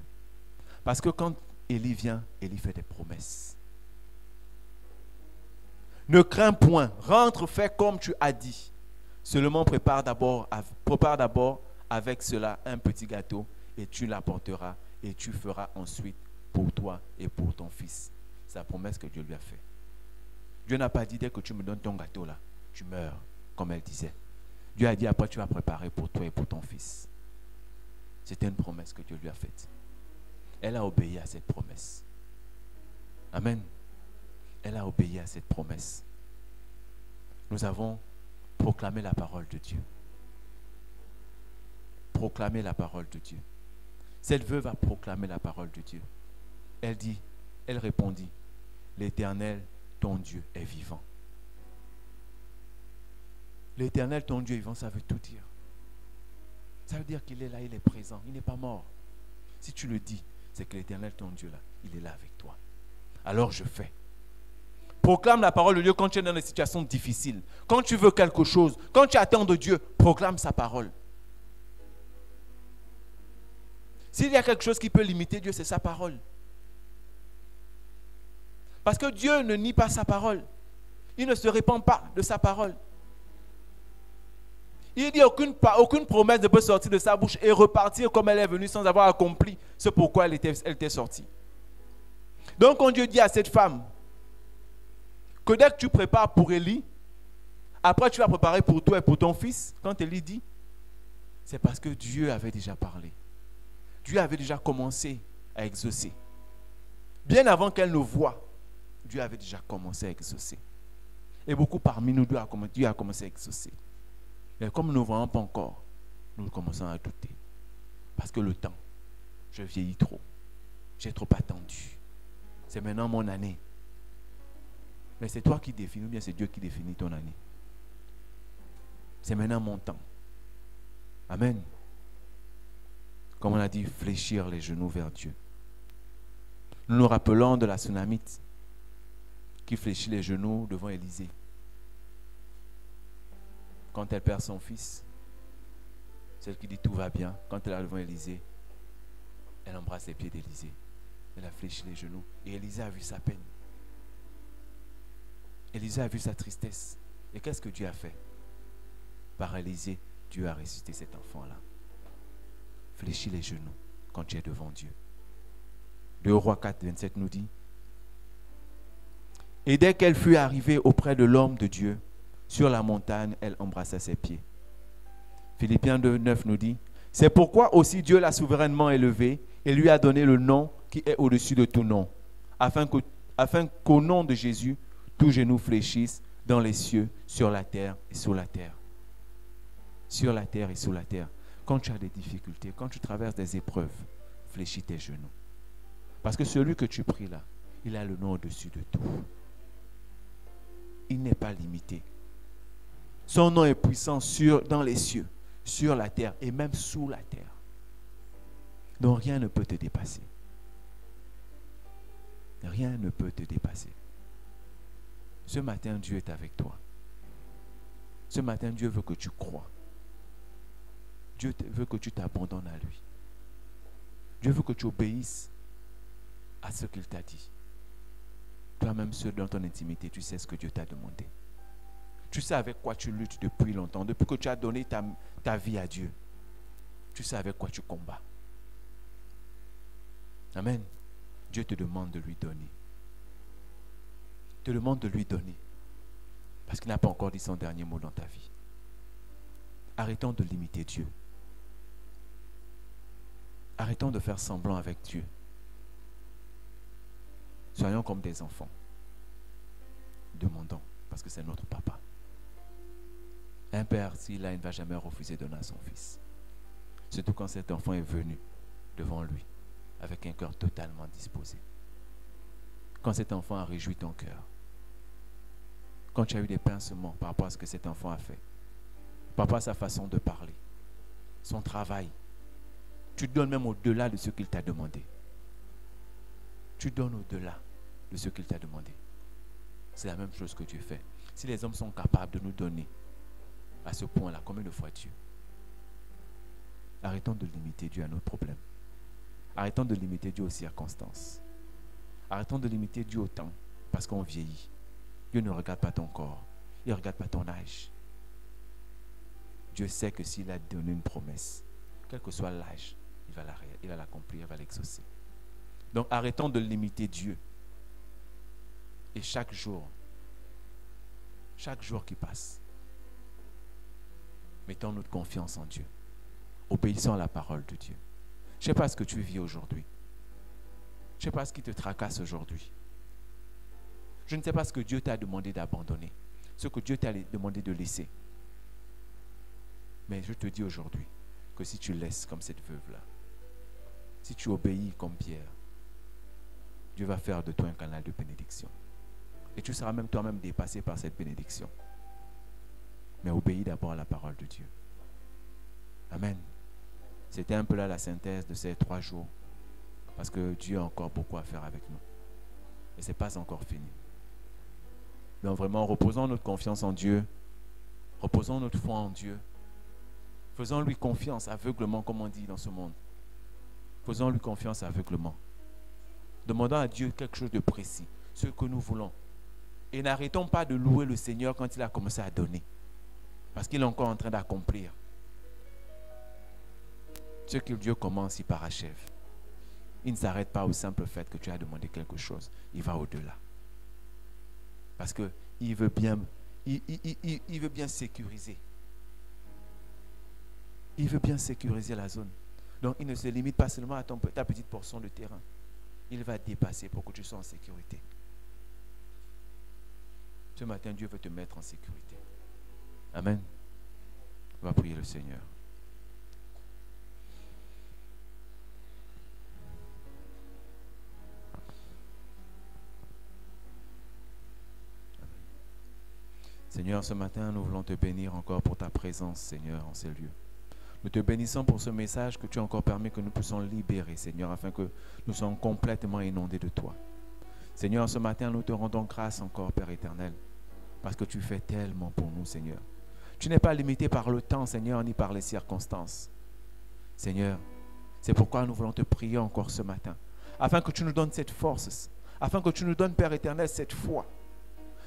Parce que quand Élie vient, Élie fait des promesses. Ne crains point, rentre, fais comme tu as dit. Seulement prépare d'abord avec cela un petit gâteau et tu l'apporteras et tu feras ensuite pour toi et pour ton fils. C'est la promesse que Dieu lui a faite. Dieu n'a pas dit dès que tu me donnes ton gâteau là, tu meurs, comme elle disait. Dieu a dit après tu vas préparer pour toi et pour ton fils. C'était une promesse que Dieu lui a faite. Elle a obéi à cette promesse. Amen. Elle a obéi à cette promesse. Nous avons proclamé la parole de Dieu. Proclamer la parole de Dieu. Cette veuve a proclamé la parole de Dieu. Elle répondit, l'Éternel, ton Dieu, est vivant. L'Éternel, ton Dieu est vivant, ça veut tout dire. Ça veut dire qu'il est là, il est présent, il n'est pas mort. Si tu le dis, c'est que l'Éternel, ton Dieu, là, il est là avec toi. Alors je fais. Proclame la parole de Dieu quand tu es dans des situations difficiles. Quand tu veux quelque chose, quand tu attends de Dieu, proclame sa parole. S'il y a quelque chose qui peut limiter Dieu, c'est sa parole. Parce que Dieu ne nie pas sa parole. Il ne se répand pas de sa parole. Il dit aucune promesse ne peut sortir de sa bouche et repartir comme elle est venue sans avoir accompli ce pourquoi elle était sortie. Donc quand Dieu dit à cette femme que dès que tu prépares pour Élie, après tu vas préparer pour toi et pour ton fils, quand Élie dit, c'est parce que Dieu avait déjà parlé. Dieu avait déjà commencé à exaucer. Bien avant qu'elle ne voie, Dieu avait déjà commencé à exaucer. Et beaucoup parmi nous, Dieu a commencé à exaucer. Mais comme nous ne voyons pas encore, nous commençons à douter. Parce que le temps, je vieillis trop. J'ai trop attendu. C'est maintenant mon année. Mais c'est toi qui définis, ou bien c'est Dieu qui définit ton année. C'est maintenant mon temps. Amen. Comme on a dit, fléchir les genoux vers Dieu. Nous nous rappelons de la Sunamite qui fléchit les genoux devant Élisée. Quand elle perd son fils, celle qui dit tout va bien, quand elle est devant Élisée, elle embrasse les pieds d'Élisée. Elle a fléchi les genoux et Élisée a vu sa peine. Élisée a vu sa tristesse. Et qu'est-ce que Dieu a fait? Par Élisée, Dieu a ressuscité cet enfant-là. Fléchis les genoux quand tu es devant Dieu. 2 Rois 4, 27 nous dit, et dès qu'elle fut arrivée auprès de l'homme de Dieu, sur la montagne, elle embrassa ses pieds. Philippiens 2, 9 nous dit, c'est pourquoi aussi Dieu l'a souverainement élevée et lui a donné le nom qui est au-dessus de tout nom, afin qu'au nom de Jésus, tous genoux fléchissent dans les cieux, sur la terre et sous la terre. Sur la terre et sous la terre. Quand tu as des difficultés, quand tu traverses des épreuves, fléchis tes genoux. Parce que celui que tu pries là, il a le nom au-dessus de tout. Il n'est pas limité. Son nom est puissant dans les cieux, sur la terre et même sous la terre. Donc rien ne peut te dépasser. Rien ne peut te dépasser. Ce matin, Dieu est avec toi. Ce matin, Dieu veut que tu crois. Dieu veut que tu t'abandonnes à lui. Dieu veut que tu obéisses à ce qu'il t'a dit. Toi-même, seul dans ton intimité, tu sais ce que Dieu t'a demandé. Tu sais avec quoi tu luttes depuis longtemps, depuis que tu as donné ta vie à Dieu. Tu sais avec quoi tu combats. Amen. Dieu te demande de lui donner. Te demande de lui donner. Parce qu'il n'a pas encore dit son dernier mot dans ta vie. Arrêtons de limiter Dieu. Arrêtons de faire semblant avec Dieu. Soyons comme des enfants. Demandons, parce que c'est notre papa. Un père, s'il a, il ne va jamais refuser de donner à son fils. Surtout quand cet enfant est venu devant lui, avec un cœur totalement disposé. quand cet enfant a réjoui ton cœur, quand tu as eu des pincements par rapport à ce que cet enfant a fait, par rapport à sa façon de parler, son travail, tu donnes même au-delà de ce qu'il t'a demandé. Tu donnes au-delà de ce qu'il t'a demandé. C'est la même chose que Dieu fait. Si les hommes sont capables de nous donner à ce point-là, combien de fois Dieu? Arrêtons de limiter Dieu à nos problèmes. Arrêtons de limiter Dieu aux circonstances. Arrêtons de limiter Dieu au temps parce qu'on vieillit. Dieu ne regarde pas ton corps. Il ne regarde pas ton âge. Dieu sait que s'il a donné une promesse, quel que soit l'âge, il va l'accomplir, il va l'exaucer. Donc arrêtons de limiter Dieu. Et chaque jour qui passe, mettons notre confiance en Dieu. Obéissons à la parole de Dieu. Je ne sais pas ce que tu vis aujourd'hui. Je ne sais pas ce qui te tracasse aujourd'hui. Je ne sais pas ce que Dieu t'a demandé d'abandonner, ce que Dieu t'a demandé de laisser. Mais je te dis aujourd'hui que si tu laisses comme cette veuve-là, si tu obéis comme Pierre, Dieu va faire de toi un canal de bénédiction. Et tu seras même toi-même dépassé par cette bénédiction. Mais obéis d'abord à la parole de Dieu. Amen. C'était un peu là la synthèse de ces 3 jours. Parce que Dieu a encore beaucoup à faire avec nous. Et ce n'est pas encore fini. Donc vraiment, reposons notre confiance en Dieu. Reposons notre foi en Dieu. Faisons-lui confiance aveuglement, comme on dit dans ce monde. Faisons-lui confiance aveuglement. Demandons à Dieu quelque chose de précis, ce que nous voulons. Et n'arrêtons pas de louer le Seigneur quand il a commencé à donner. Parce qu'il est encore en train d'accomplir. Ce que Dieu commence, il parachève. Il ne s'arrête pas au simple fait que tu as demandé quelque chose. Il va au-delà. Parce qu'il veut bien, il veut bien sécuriser. Il veut bien sécuriser la zone. Donc il ne se limite pas seulement à ta petite portion de terrain. Il va dépasser pour que tu sois en sécurité. Ce matin, Dieu veut te mettre en sécurité. Amen. On va prier le Seigneur. Seigneur, ce matin, nous voulons te bénir encore pour ta présence, Seigneur, en ces lieux. Nous te bénissons pour ce message que tu as encore permis que nous puissions libérer, Seigneur, afin que nous soyons complètement inondés de toi. Seigneur, ce matin, nous te rendons grâce encore, Père éternel, parce que tu fais tellement pour nous, Seigneur. Tu n'es pas limité par le temps, Seigneur, ni par les circonstances. Seigneur, c'est pourquoi nous voulons te prier encore ce matin, afin que tu nous donnes cette force, afin que tu nous donnes, Père éternel, cette foi.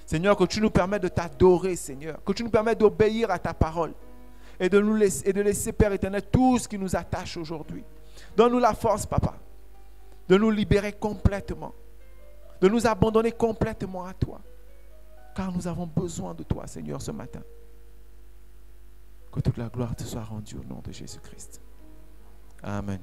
Seigneur, que tu nous permettes de t'adorer, Seigneur, que tu nous permettes d'obéir à ta parole et de laisser, Père éternel, tout ce qui nous attache aujourd'hui. Donne-nous la force, Papa, de nous libérer complètement, de nous abandonner complètement à toi, car nous avons besoin de toi, Seigneur, ce matin. Que toute la gloire te soit rendue au nom de Jésus-Christ. Amen.